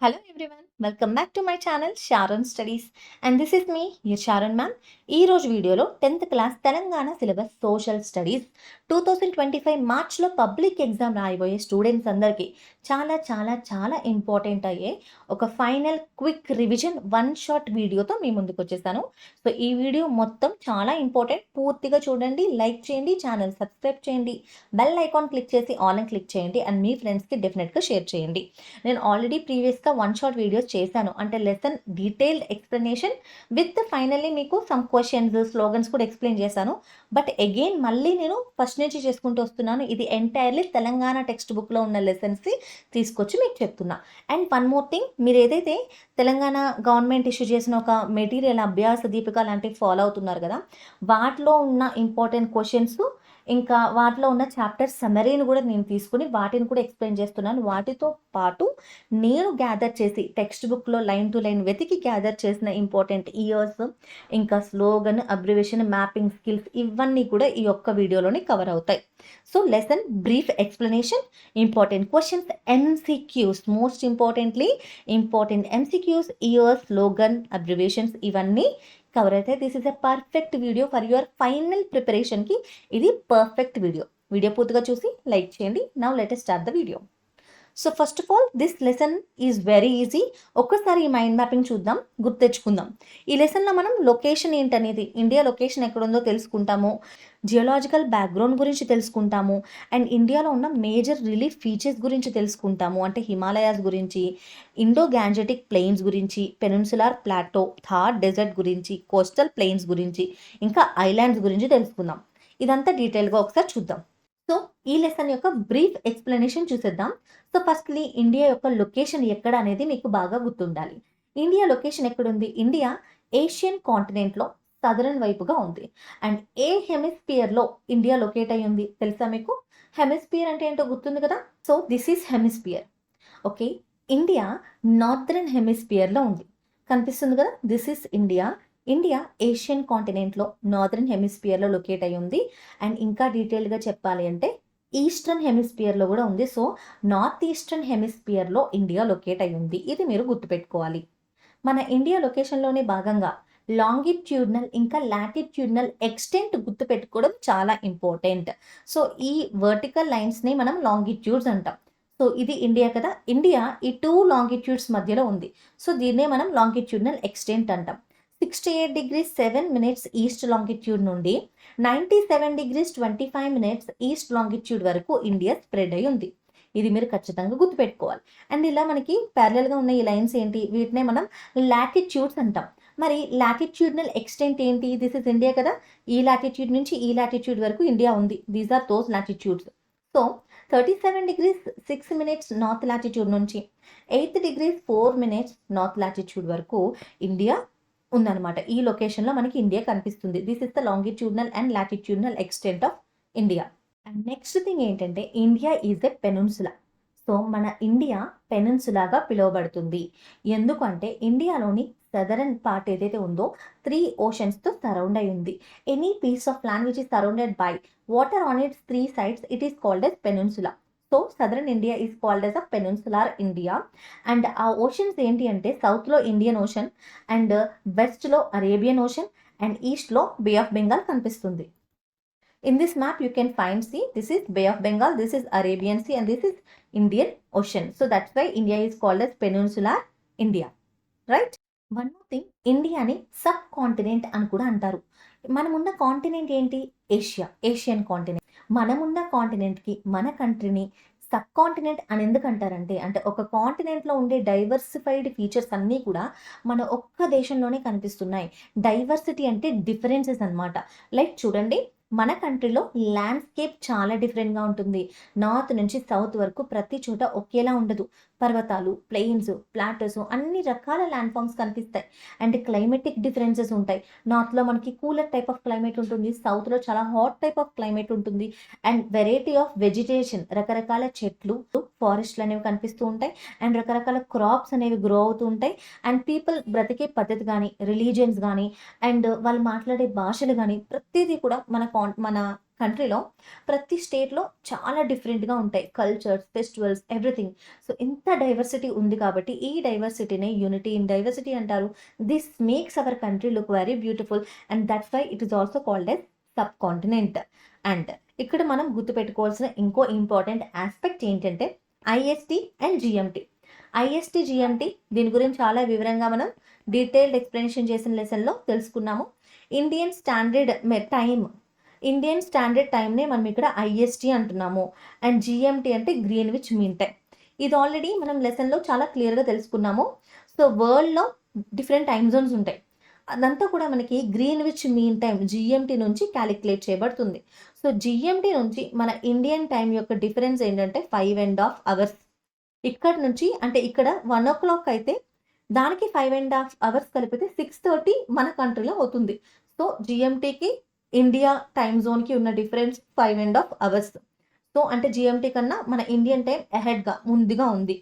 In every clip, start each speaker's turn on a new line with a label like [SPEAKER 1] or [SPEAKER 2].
[SPEAKER 1] Hello everyone, welcome back to my channel Sharon Studies and this is me, your Sharon ma'am. ఈ రోజు వీడియోలో 10th class Telangana syllabus social studies 2025 మార్చ్లో public exam రాయబోయే students అందరికీ చాలా చాలా చాలా ఇంపార్టెంట్ అయ్యే ఒక final quick revision one shot వీడియోతో మీ ముందుకు వచ్చేసాను. సో ఈ వీడియో మొత్తం చాలా ఇంపార్టెంట్, పూర్తిగా చూడండి, లైక్ చేయండి, ఛానల్ సబ్స్క్రైబ్ చేయండి, బెల్ ఐకాన్ క్లిక్ చేసి ఆల్ అని క్లిక్ చేయండి అండ్ మీ ఫ్రెండ్స్కి డెఫినెట్గా షేర్ చేయండి. నేను ఆల్రెడీ ప్రీవియస్గా వన్ షాట్ వీడియోస్ చేశాను, అంటే lesson detailed explanation with finally మీకు సమ్ క్వశ్చన్స్ స్లోగన్స్ కూడా ఎక్స్ప్లెయిన్ చేశాను. బట్ అగైన్ మళ్ళీ నేను ఫస్ట్ నుంచి చేసుకుంటూ వస్తున్నాను. ఇది ఎంటైర్లీ తెలంగాణ టెక్స్ట్ బుక్లో ఉన్న లెసన్స్ తీసుకొచ్చి మీకు చెప్తున్నా. అండ్ వన్ మోర్ థింగ్, మీరు ఏదైతే తెలంగాణ గవర్నమెంట్ ఇష్యూ చేసిన ఒక మెటీరియల్ అభ్యాస దీపిక లాంటివి ఫాలో అవుతున్నారు కదా, వాటిలో ఉన్న ఇంపార్టెంట్ క్వశ్చన్స్ ఇంకా వాటిలో ఉన్న చాప్టర్ సమరీని కూడా నేను తీసుకుని వాటిని కూడా ఎక్స్ప్లెయిన్ చేస్తున్నాను. వాటితో పాటు నేను గ్యాదర్ చేసి టెక్స్ట్ బుక్లో లైన్ టు లైన్ వెతికి గ్యాదర్ చేసిన ఇంపార్టెంట్ ఇయర్స్, ఇంకా స్లోగన్, అబ్రివేషన్, మ్యాపింగ్ స్కిల్స్ ఇవన్నీ కూడా ఈ ఒక్క వీడియోలోనే కవర్ అవుతాయి. So lesson brief explanation, important questions, MCQs, most importantly important MCQs, years, slogan, abbreviations ఇవన్నీ కవర్ అయితే this is a perfect video for your final ప్రిపరేషన్కి. ఇది పర్ఫెక్ట్ వీడియో పూర్తిగా చూసి లైక్ చేయండి. Now let us start the video. So first of all this lesson is very easy. ఒక్కసారి ఈ mind mapping చూద్దాం, గుర్తు తెచ్చుకుందాం. ఈ లెసన్లో మనం లొకేషన్ ఏంటనేది, ఇండియా లొకేషన్ ఎక్కడుందో తెలుసుకుంటాము, జియోలాజికల్ బ్యాక్గ్రౌండ్ గురించి తెలుసుకుంటాము, అండ్ ఇండియాలో ఉన్న మేజర్ రిలీఫ్ ఫీచర్స్ గురించి తెలుసుకుంటాము, అంటే హిమాలయాస్ గురించి, ఇండో గ్యాంజెటిక్ ప్లెయిన్స్ గురించి, పెనిన్సులార్ ప్లాటో, థార్ డెజర్ట్ గురించి, కోస్టల్ ప్లెయిన్స్ గురించి, ఇంకా ఐలాండ్స్ గురించి తెలుసుకుందాం. ఇదంతా డీటెయిల్గా ఒకసారి చూద్దాం. సో ఈ లెసన్ యొక్క బ్రీఫ్ ఎక్స్ప్లెనేషన్ చూసేద్దాం. సో ఫస్ట్లీ ఇండియా యొక్క లొకేషన్ ఎక్కడ అనేది మీకు బాగా గుర్తుండాలి. ఇండియా లొకేషన్ ఎక్కడుంది? ఇండియా ఏషియన్ కాంటినెంట్లో సదరన్ వైపుగా ఉంది. అండ్ ఏ హెమిస్పియర్లో ఇండియా లొకేట్ అయి ఉంది తెలుసా మీకు? హెమిస్పియర్ అంటే ఏంటో గుర్తుంది కదా. So this is hemisphere. Okay, India northern హెమిస్పియర్లో ఉంది, కనిపిస్తుంది కదా. దిస్ ఈజ్ ఇండియా ఏషియన్ కాంటినెంట్లో నార్దర్న్ హెమిస్పియర్లో లొకేట్ అయి ఉంది. అండ్ ఇంకా డీటెయిల్గా చెప్పాలి అంటే ఈస్టర్న్ హెమిస్పియర్లో కూడా ఉంది. సో నార్త్ ఈస్టర్న్ హెమిస్పియర్లో ఇండియా లొకేట్ అయి ఉంది. ఇది మీరు గుర్తుపెట్టుకోవాలి. మన ఇండియా లొకేషన్లోనే భాగంగా లాంగిట్యూడ్నల్ ఇంకా లాటిట్యూడ్నల్ ఎక్స్టెంట్ గుర్తుపెట్టుకోవడం చాలా ఇంపార్టెంట్. సో ఈ వర్టికల్ లైన్స్ని మనం లాంగిట్యూడ్స్ అంటాం. సో ఇది ఇండియా కదా, ఇండియా ఈ 2 లాంగిట్యూడ్స్ మధ్యలో ఉంది. సో దీన్నే మనం లాంగిట్యూడ్నల్ ఎక్స్టెంట్ అంటాం. 68 degrees 7 minutes ఈస్ట్ లాంగిట్యూడ్ నుండి 97 degrees 25 minutes ఈస్ట్ లాంగిట్యూడ్ వరకు ఇండియా స్ప్రెడ్ అయి ఉంది. ఇది మీరు ఖచ్చితంగా గుర్తుపెట్టుకోవాలి. అండ్ ఇలా మనకి ప్యారలల్గా ఉన్న ఈ లైన్స్ ఏంటి? వీటినే మనం లాటిట్యూడ్స్ అంటాం. మరి లాటిట్యూడ్నల్ ఎక్స్టెంట్ ఏంటి? దిస్ ఇస్ ఇండియా కదా, ఈ లాటిట్యూడ్ నుంచి ఈ లాటిట్యూడ్ వరకు ఇండియా ఉంది. These are those latitudes. So 37 degrees 6 minutes north latitude నుంచి 8 degrees 4 minutes నార్త్ లాటిట్యూడ్ వరకు ఇండియా ఉందన్నమాట. ఈ లొకేషన్లో మనకి ఇండియా కనిపిస్తుంది. This is the longitudinal and latitudinal extent of India. And next thing ఏంటంటే India is a peninsula. So మన India పెనిన్సులాగా పిలువబడుతుంది. ఎందుకంటే ఇండియాలోని సదరన్ పార్ట్ ఏదైతే ఉందో 3 ఓషన్స్తో సరౌండ్ అయి ఉంది. Any piece of land which is surrounded by water on its 3 sides, it is called as peninsula. So southern India is called as a peninsular India. And ఆ oceans ఏంటి అంటే సౌత్లో Indian ocean, and వెస్ట్లో Arabian ocean, and ఈస్ట్లో bay of Bengal కనిపిస్తుంది. In this map you can find, see, this is Bay of Bengal, this is Arabian Sea, and this is Indian Ocean. So that's why India is called as Peninsular India, right? One more thing, ఇండియాని subcontinent అని కూడా అంటారు. మనమున్న continent ఏంటి? Asian continent. మనమున్న కాంటినెంట్కి మన కంట్రీని sub continent అని ఎందుకు అంటారంటే, అంటే ఒక కాంటినెంట్లో ఉండే డైవర్సిఫైడ్ ఫీచర్స్ అన్నీ కూడా మన ఒక్క దేశంలోనే కనిపిస్తున్నాయి. డైవర్సిటీ అంటే డిఫరెన్సెస్ అన్నమాట. లైక్ చూడండి, మన కంట్రీలో ల్యాండ్స్కేప్ చాలా డిఫరెంట్గా ఉంటుంది. నార్త్ నుంచి సౌత్ వరకు ప్రతి చోట ఒకేలా ఉండదు. పర్వతాలు, ప్లెయిన్స్, ప్లాటోస్ అన్ని రకాల ల్యాండ్ ఫామ్స్ కనిపిస్తాయి. అండ్ క్లైమేటిక్ డిఫరెన్సెస్ ఉంటాయి. నార్త్లో మనకి కూలర్ టైప్ ఆఫ్ క్లైమేట్ ఉంటుంది, సౌత్లో చాలా హాట్ టైప్ ఆఫ్ క్లైమేట్ ఉంటుంది. అండ్ వెరైటీ ఆఫ్ వెజిటేషన్, రకరకాల చెట్లు, ఫారెస్ట్లు అనేవి కనిపిస్తూ ఉంటాయి. అండ్ రకరకాల క్రాప్స్ అనేవి గ్రో అవుతూ ఉంటాయి. అండ్ పీపుల్ బ్రతికే పద్ధతి కానీ, రిలీజియన్స్ కానీ, అండ్ వాళ్ళు మాట్లాడే భాషలు కానీ ప్రతిదీ కూడా మన కంట్రీలో ప్రతి స్టేట్లో చాలా డిఫరెంట్గా ఉంటాయి కల్చర్స్, ఫెస్టివల్స్, ఎవ్రీథింగ్. సో ఇంత డైవర్సిటీ ఉంది కాబట్టి ఈ డైవర్సిటీనే యూనిటీ ఇన్ డైవర్సిటీ అంటారు. This makes our country look very beautiful and that's why it is also called as subcontinent. And ఇక్కడ మనం గుర్తుపెట్టుకోవాల్సిన ఇంకో ఇంపార్టెంట్ ఆస్పెక్ట్ ఏంటంటే IST and GMT. IST, GMT దీని గురించి చాలా వివరంగా మనం డీటెయిల్డ్ ఎక్స్ప్లెనేషన్ చేసిన లెసన్లో తెలుసుకున్నాము. ఇండియన్ స్టాండర్డ్ టైంనే మనం ఇక్కడ ఐఎస్టీ అంటున్నాము. అండ్ జిఎంటీ అంటే గ్రీన్విచ్ మీన్ టైం. ఇది ఆల్రెడీ మనం లెసన్లో చాలా క్లియర్గా తెలుసుకున్నాము. సో వరల్డ్లో డిఫరెంట్ టైమ్ జోన్స్ ఉంటాయి. అదంతా కూడా మనకి గ్రీన్విచ్ మీన్ టైం జిఎంటీ నుంచి క్యాలిక్యులేట్ చేయబడుతుంది. సో జిఎంటీ నుంచి మన ఇండియన్ టైం యొక్క డిఫరెన్స్ ఏంటంటే 5.5 అవర్స్. ఇక్కడ నుంచి అంటే ఇక్కడ 1 o'clock అయితే దానికి 5.5 అవర్స్ కలిపితే 6:30 మన కంట్రీలో అవుతుంది. సో జిఎంటీకి ఇండియా టైమ్ జోన్కి ఉన్న డిఫరెన్స్ 5.5 అవర్స్. సో అంటే జిఎంటీ కన్నా మన ఇండియన్ టైం అహెడ్గా ముందుగా ఉంది.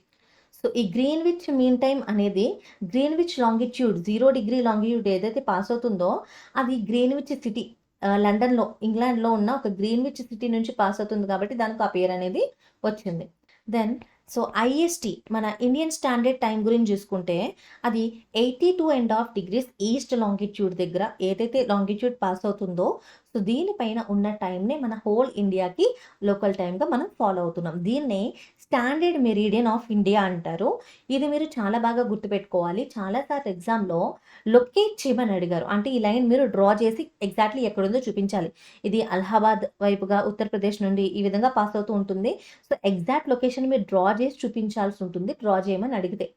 [SPEAKER 1] సో ఈ గ్రీన్విచ్ మీన్ టైం అనేది గ్రీన్విచ్ లాంగిట్యూడ్ 0 degree లాంగిట్యూడ్ ఏదైతే పాస్ అవుతుందో అది గ్రీన్విచ్ సిటీ, లండన్లో, ఇంగ్లాండ్లో ఉన్న ఒక గ్రీన్విచ్ సిటీ నుంచి పాస్ అవుతుంది కాబట్టి దానికి ఆ పేరు అనేది వచ్చింది. దెన్ సో ఐఎస్టీ మన ఇండియన్ స్టాండర్డ్ టైం గురించి చూసుకుంటే అది 82.5 degrees ఈస్ట్ లాంగిట్యూడ్ దగ్గర ఏదైతే లాంగిట్యూడ్ పాస్ అవుతుందో సో దీనిపైన ఉన్న టైంనే మన హోల్ ఇండియాకి లోకల్ టైంగా మనం ఫాలో అవుతున్నాం. దీన్నే స్టాండర్డ్ మెరీడియన్ ఆఫ్ ఇండియా అంటారు. ఇది మీరు చాలా బాగా గుర్తుపెట్టుకోవాలి. చాలాసార్లు ఎగ్జామ్లో లొకేట్ చేయమని అడిగారు. అంటే ఈ లైన్ మీరు డ్రా చేసి ఎగ్జాక్ట్లీ ఎక్కడుందో చూపించాలి. ఇది అలహాబాద్ వైపుగా ఉత్తరప్రదేశ్ నుండి ఈ విధంగా పాస్ అవుతూ ఉంటుంది. సో ఎగ్జాక్ట్ లొకేషన్ మీరు డ్రా చేసి చూపించాల్సి ఉంటుంది డ్రా చేయమని అడిగితే.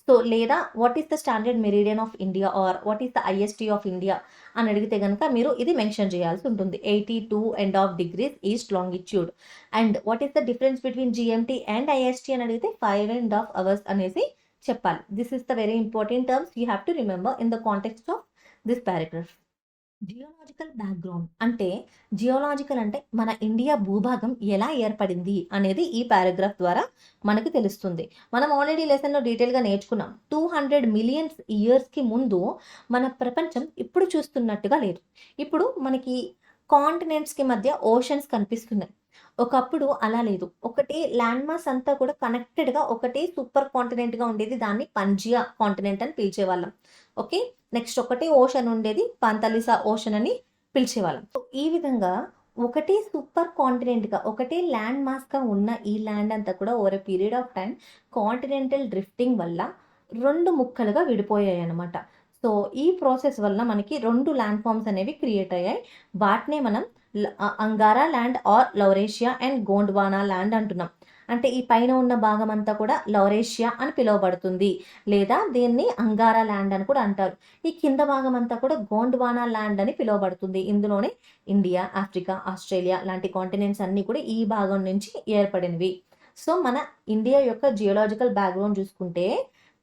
[SPEAKER 1] సో లేదా what is the standard meridian of India or what is the IST of India అని అడిగితే కనుక మీరు ఇది మెన్షన్ చేయాల్సి ఉంటుంది. 82.5 degrees east longitude. And what is the difference between GMT and IST అని అడిగితే 5.5 అవర్స్ అనేసి చెప్పాలి. This is the very important terms you have to remember in the context of this paragraph. Geological background అంటే geological అంటే మన India భూభాగం ఎలా ఏర్పడింది అనేది ఈ పారాగ్రాఫ్ ద్వారా మనకు తెలుస్తుంది. మనం ఆల్రెడీ లెసన్లో డీటెయిల్గా నేర్చుకున్నాం. 200 million yearsకి ముందు మన ప్రపంచం ఇప్పుడు చూస్తున్నట్టుగా లేదు. ఇప్పుడు మనకి కాంటినెంట్స్కి మధ్య ఓషన్స్ కనిపిస్తున్నాయి. ఒకప్పుడు అలా లేదు. ఒకటే ల్యాండ్ మాస్ అంతా కూడా కనెక్టెడ్గా ఒకటే సూపర్ కాంటినెంట్గా ఉండేది. దాన్ని పంజియా కాంటినెంట్ అని పిలిచేవాళ్ళం. ఓకే, నెక్స్ట్ ఒకటే ఓషన్ ఉండేది, పంతలిసా ఓషన్ అని పిలిచేవాళ్ళం. సో ఈ విధంగా ఒకటే సూపర్ కాంటినెంట్గా ఒకటే ల్యాండ్ మాస్గా ఉన్న ఈ ల్యాండ్ అంతా కూడా over a period of time continental drifting వల్ల 2 ముక్కలుగా విడిపోయాయి అన్నమాట. సో ఈ ప్రాసెస్ వల్ల మనకి 2 ల్యాండ్ ఫామ్స్ అనేవి క్రియేట్ అయ్యాయి. వాటినే మనం Angara land or Laurasia and Gondwana land అంటున్నాం. అంటే ఈ పైన ఉన్న భాగం అంతా కూడా లౌరేషియా అని పిలువబడుతుంది, లేదా దీన్ని అంగారా ల్యాండ్ అని కూడా అంటారు. ఈ కింద భాగం అంతా కూడా గోండ్వానా ల్యాండ్ అని పిలువబడుతుంది. ఇందులోనే ఇండియా, ఆఫ్రికా, ఆస్ట్రేలియా లాంటి కాంటినెంట్స్ అన్నీ కూడా ఈ భాగం నుంచి ఏర్పడినవి. సో మన ఇండియా యొక్క జియోలాజికల్ బ్యాక్గ్రౌండ్ చూసుకుంటే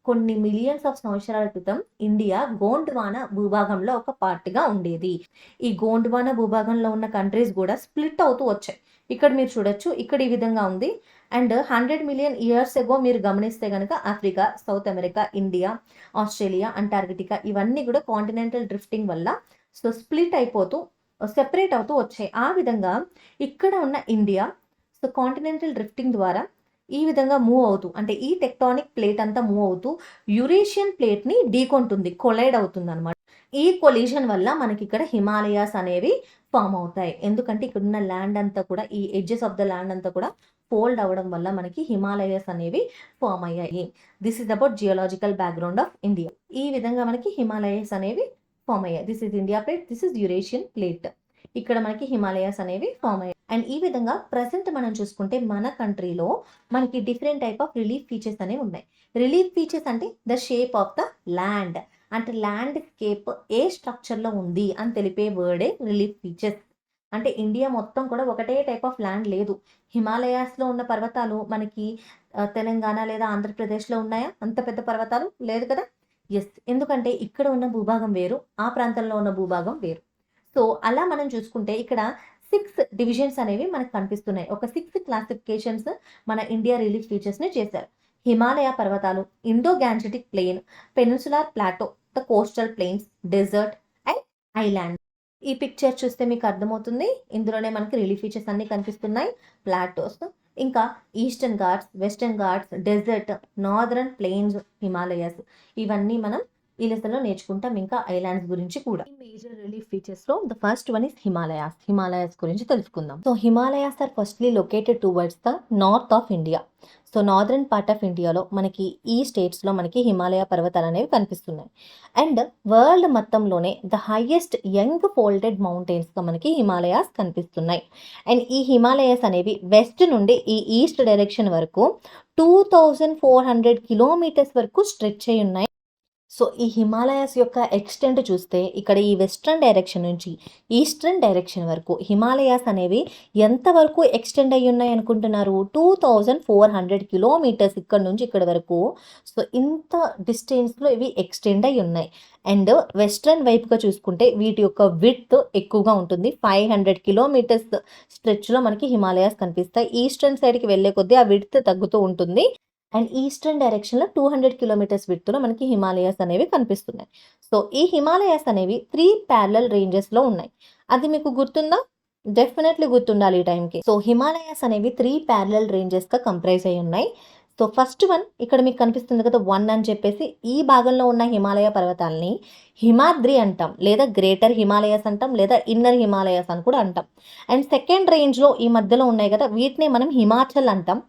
[SPEAKER 1] కొన్ని మిలియన్స్ ఆఫ్ సంవత్సరాల క్రితం ఇండియా గోండ్వానా భూభాగంలో ఒక పార్ట్గా ఉండేది. ఈ గోండ్వానా భూభాగంలో ఉన్న కంట్రీస్ కూడా స్ప్లిట్ అవుతూ వచ్చాయి. ఇక్కడ మీరు చూడొచ్చు, ఇక్కడ ఈ విధంగా ఉంది. అండ్ 100 million years ఎగో మీరు గమనిస్తే కనుక Africa, south America, India, Australia, Antarctica ఇవన్నీ కూడా కాంటినెంటల్ డ్రిఫ్టింగ్ వల్ల సో స్ప్లిట్ అయిపోతూ సెపరేట్ అవుతూ వచ్చాయి. ఆ విధంగా ఇక్కడ ఉన్న ఇండియా సో కాంటినెంటల్ డ్రిఫ్టింగ్ ద్వారా ఈ విధంగా మూవ్ అవుతూ అంటే ఈ టెక్టానిక్ ప్లేట్ అంతా మూవ్ అవుతూ యురేషియన్ ప్లేట్ని ఢీకొంటుంది, కొలైడ్ అవుతుంది అనమాట. ఈ కొలిజన్ వల్ల మనకి ఇక్కడ హిమాలయాస్ అనేవి ఫామ్ అవుతాయి. ఎందుకంటే ఇక్కడ ఉన్న ల్యాండ్ అంతా కూడా ఈ ఎడ్జెస్ ఆఫ్ ద ల్యాండ్ అంతా కూడా ఫోల్డ్ అవ్వడం వల్ల మనకి హిమాలయాస్ అనేవి ఫామ్ అయ్యాయి. This is about geological background of India. ఈ విధంగా మనకి హిమాలయాస్ అనేవి ఫామ్ అయ్యాయి. This is India plate, this is Eurasian plate. ఇక్కడ మనకి హిమాలయాస్ అనేవి ఫామ్ అయ్యాయి. అండ్ ఈ విధంగా ప్రజెంట్ మనం చూసుకుంటే మన కంట్రీలో మనకి different type of relief features అనేవి ఉన్నాయి. రిలీఫ్ ఫీచర్స్ అంటే the shape of the land, అంటే ల్యాండ్స్కేప్ ఏ స్ట్రక్చర్లో ఉంది అని తెలిపే వర్డే రిలీఫ్ ఫీచర్స్. అంటే ఇండియా మొత్తం కూడా ఒకటే టైప్ ఆఫ్ ల్యాండ్ లేదు. హిమాలయాస్లో ఉన్న పర్వతాలు మనకి తెలంగాణ లేదా ఆంధ్రప్రదేశ్లో ఉన్నాయా? అంత పెద్ద పర్వతాలు లేదు కదా. ఎస్, ఎందుకంటే ఇక్కడ ఉన్న భూభాగం వేరు, ఆ ప్రాంతంలో ఉన్న భూభాగం వేరు. సో అలా మనం చూసుకుంటే ఇక్కడ 6 డివిజన్స్ అనేవి మనకు కనిపిస్తున్నాయి. ఒక 6 క్లాసిఫికేషన్స్ మన ఇండియా రిలీఫ్ ఫీచర్స్ని చేశారు. హిమాలయ పర్వతాలు, Indo Gangetic plain, peninsular plateau, the coastal plains, desert and island. ఈ పిక్చర్ చూస్తే మీకు అర్థమవుతుంది. ఇందులోనే మనకి రిలీఫ్ ఫీచర్స్ అన్నీ కనిపిస్తున్నాయి. ప్లాటోస్, ఇంకా eastern Ghats, western Ghats, desert, northern plains, Himalayas, ఇవన్నీ మనం ఈ లెసన్లో నేర్చుకుంటాం. ఇంకా ఐలాండ్స్ గురించి కూడా. ఈ మేజర్ రిలీఫ్ ఫీచర్స్ లో the first one is Himalayas గురించి తెలుసుకుందాం. So Himalayas are firstly located towards the north of India. So northern part of ఇండియాలో మనకి ఈ స్టేట్స్లో మనకి హిమాలయ పర్వతాలు అనేవి కనిపిస్తున్నాయి. అండ్ వరల్డ్ మొత్తంలోనే ద హైయెస్ట్ యంగ్ ఫోల్డెడ్ మౌంటైన్స్గా మనకి హిమాలయాస్ కనిపిస్తున్నాయి. అండ్ ఈ హిమాలయాస్ అనేవి వెస్ట్ నుండి ఈ ఈస్ట్ డైరెక్షన్ వరకు 2400 కిలోమీటర్స్ వరకు స్ట్రెచ్ అయి ఉన్నాయి. సో ఈ హిమాలయాస్ యొక్క ఎక్స్టెంట్ చూస్తే ఇక్కడ ఈ వెస్ట్రన్ డైరెక్షన్ నుంచి ఈస్టర్న్ డైరెక్షన్ వరకు హిమాలయాస్ అనేవి ఎంతవరకు ఎక్స్టెండ్ అయ్యి ఉన్నాయి అనుకుంటున్నారు? 2400 కిలోమీటర్స్ ఇక్కడ నుంచి ఇక్కడ వరకు. సో ఇంత డిస్టెన్స్లో ఇవి ఎక్స్టెండ్ అయ్యి ఉన్నాయి. అండ్ వెస్ట్రన్ వైపుగా చూసుకుంటే వీటి యొక్క విడ్త్ ఎక్కువగా ఉంటుంది. 500 కిలోమీటర్స్ స్ట్రెచ్లో మనకి హిమాలయాస్ కనిపిస్తాయి. ఈస్టర్న్ సైడ్కి వెళ్ళే కొద్దీ ఆ విడ్త్ తగ్గుతూ ఉంటుంది. అండ్ ఈస్టర్న్ డైరెక్షన్లో 200 కిలోమీటర్స్ విడ్త్లో మనకి హిమాలయాస్ అనేవి కనిపిస్తున్నాయి. సో ఈ హిమాలయాస్ అనేవి 3 ప్యారలల్ రేంజెస్లో ఉన్నాయి. అది మీకు గుర్తుందా? డెఫినెట్లీ గుర్తుండాలి ఈ టైంకి. సో హిమాలయాస్ అనేవి 3 ప్యారలల్ రేంజెస్గా కంప్రైజ్ అయి ఉన్నాయి. సో ఫస్ట్ వన్ ఇక్కడ మీకు కనిపిస్తుంది కదా 1 అని చెప్పేసి, ఈ భాగంలో ఉన్న హిమాలయ పర్వతాలని హిమాద్రి అంటాం, లేదా గ్రేటర్ హిమాలయాస్ అంటాం, లేదా ఇన్నర్ హిమాలయాస్ అని కూడా అంటాం. అండ్ సెకండ్ రేంజ్లో ఈ మధ్యలో ఉన్నాయి కదా, వీటిని మనం హిమాచల్ అంటాం,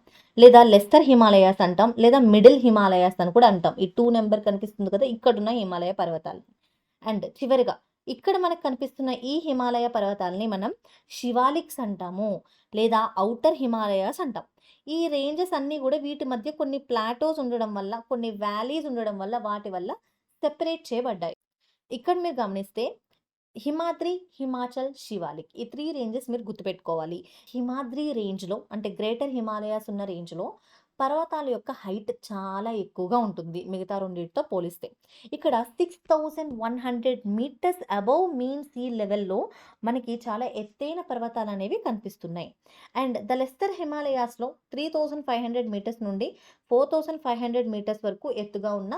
[SPEAKER 1] లేదా లెస్టర్ హిమాలయాస్ అంటాం, లేదా మిడిల్ హిమాలయాస్ అని కూడా అంటాం. ఈ 2 నెంబర్ కనిపిస్తుంది కదా, ఇక్కడున్న హిమాలయ పర్వతాలు. అండ్ చివరిగా ఇక్కడ మనకు కనిపిస్తున్న ఈ హిమాలయ పర్వతాలని మనం శివాలిక్స్ అంటాము, లేదా ఔటర్ హిమాలయాస్ అంటాం. ఈ రేంజెస్ అన్నీ కూడా వీటి మధ్య కొన్ని ప్లాటోస్ ఉండడం వల్ల, కొన్ని వ్యాలీస్ ఉండడం వల్ల, వాటి వల్ల సెపరేట్ చేయబడ్డాయి. ఇక్కడ మీరు గమనిస్తే హిమాద్రి, హిమాచల్, శివాలిక్, ఈ 3 రేంజెస్ మీరు గుర్తుపెట్టుకోవాలి. హిమాద్రి రేంజ్లో అంటే గ్రేటర్ హిమాలయాస్ ఉన్న రేంజ్లో పర్వతాల యొక్క హైట్ చాలా ఎక్కువగా ఉంటుంది మిగతా రెండింటితో పోలిస్తే. ఇక్కడ 6100 మీటర్స్ అబౌవ్ మీన్ సీ లెవెల్లో మనకి చాలా ఎత్తైన పర్వతాలు అనేవి కనిపిస్తున్నాయి. అండ్ ద లెస్టర్ హిమాలయాస్లో 3500 మీటర్స్ నుండి 4500 మీటర్స్ వరకు ఎత్తుగా ఉన్న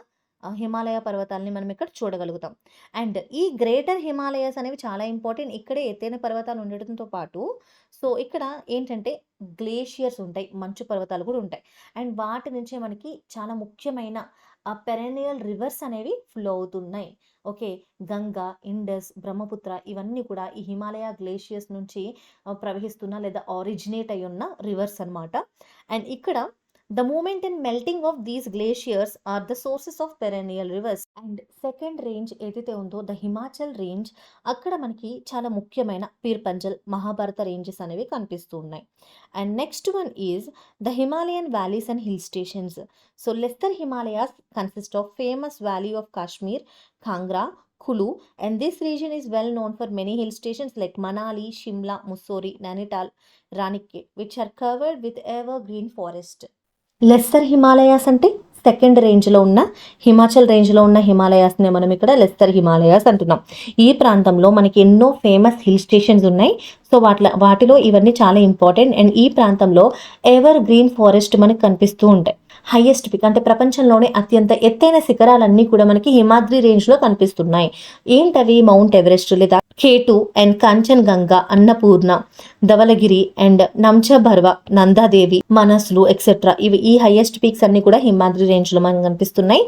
[SPEAKER 1] హిమాలయ పర్వతాలని మనం ఇక్కడ చూడగలుగుతాం. అండ్ ఈ గ్రేటర్ హిమాలయాస్ అనేవి చాలా ఇంపార్టెంట్. ఇక్కడే ఎత్తైన పర్వతాలు ఉండడంతో పాటు సో ఇక్కడ ఏంటంటే గ్లేషియర్స్ ఉంటాయి, మంచు పర్వతాలు కూడా ఉంటాయి. అండ్ వాటి నుంచే మనకి చాలా ముఖ్యమైన పెరెనియల్ రివర్స్ అనేవి ఫ్లో అవుతున్నాయి. ఓకే, గంగా, ఇండస్, బ్రహ్మపుత్ర ఇవన్నీ కూడా ఈ హిమాలయ గ్లేషియర్స్ నుంచి ప్రవహిస్తున్న లేదా ఆరిజినేట్ అయి ఉన్న రివర్స్ అన్నమాట. అండ్ ఇక్కడ the movement and melting of these glaciers are the sources of perennial rivers. And second range ఏదైతే ఉందో ద హిమాచల్ రేంజ్, అక్కడ మనకి చాలా ముఖ్యమైన పీర్ పంజల్, మహాభారత రేంజెస్ అనేవి కనిపిస్తూ ఉన్నాయి. And next one is the Himalayan valleys and hill stations. So Lester Himalayas consist of famous valley of Kashmir, Kangra, Kulu, and this region is well known for many hill stations like Manali, Shimla, Mussoorie, Nainital, Ranikhet, which are covered with evergreen forest. Lesser Himalayas అంటే second రేంజ్లో ఉన్న హిమాచల్ రేంజ్లో ఉన్న హిమాలయాస్ని మనం ఇక్కడ lesser Himalayas అంటున్నాం. ఈ ప్రాంతంలో మనకి ఎన్నో ఫేమస్ హిల్ స్టేషన్స్ ఉన్నాయి. సో వాటిలో ఇవన్నీ చాలా ఇంపార్టెంట్. అండ్ ఈ ప్రాంతంలో ఎవర్ గ్రీన్ ఫారెస్ట్ మనకు కనిపిస్తూ ఉంటాయి. హైయెస్ట్ పిక్ అంటే ప్రపంచంలోనే అత్యంత ఎత్తైన శిఖరాలన్నీ కూడా మనకి హిమాద్రి రేంజ్లో కనిపిస్తున్నాయి. ఏంటవి? మౌంట్ ఎవరెస్ట్, లేదా K2 and Kanchenjunga, Annapurna, Dhaulagiri and Namcha Barwa, Nanda Devi, Manaslu etcetera. ఇవి ఈ హైయెస్ట్ పీక్స్ అన్ని కూడా హిమాద్రి రేంజ్లో మనకు కనిపిస్తున్నాయి.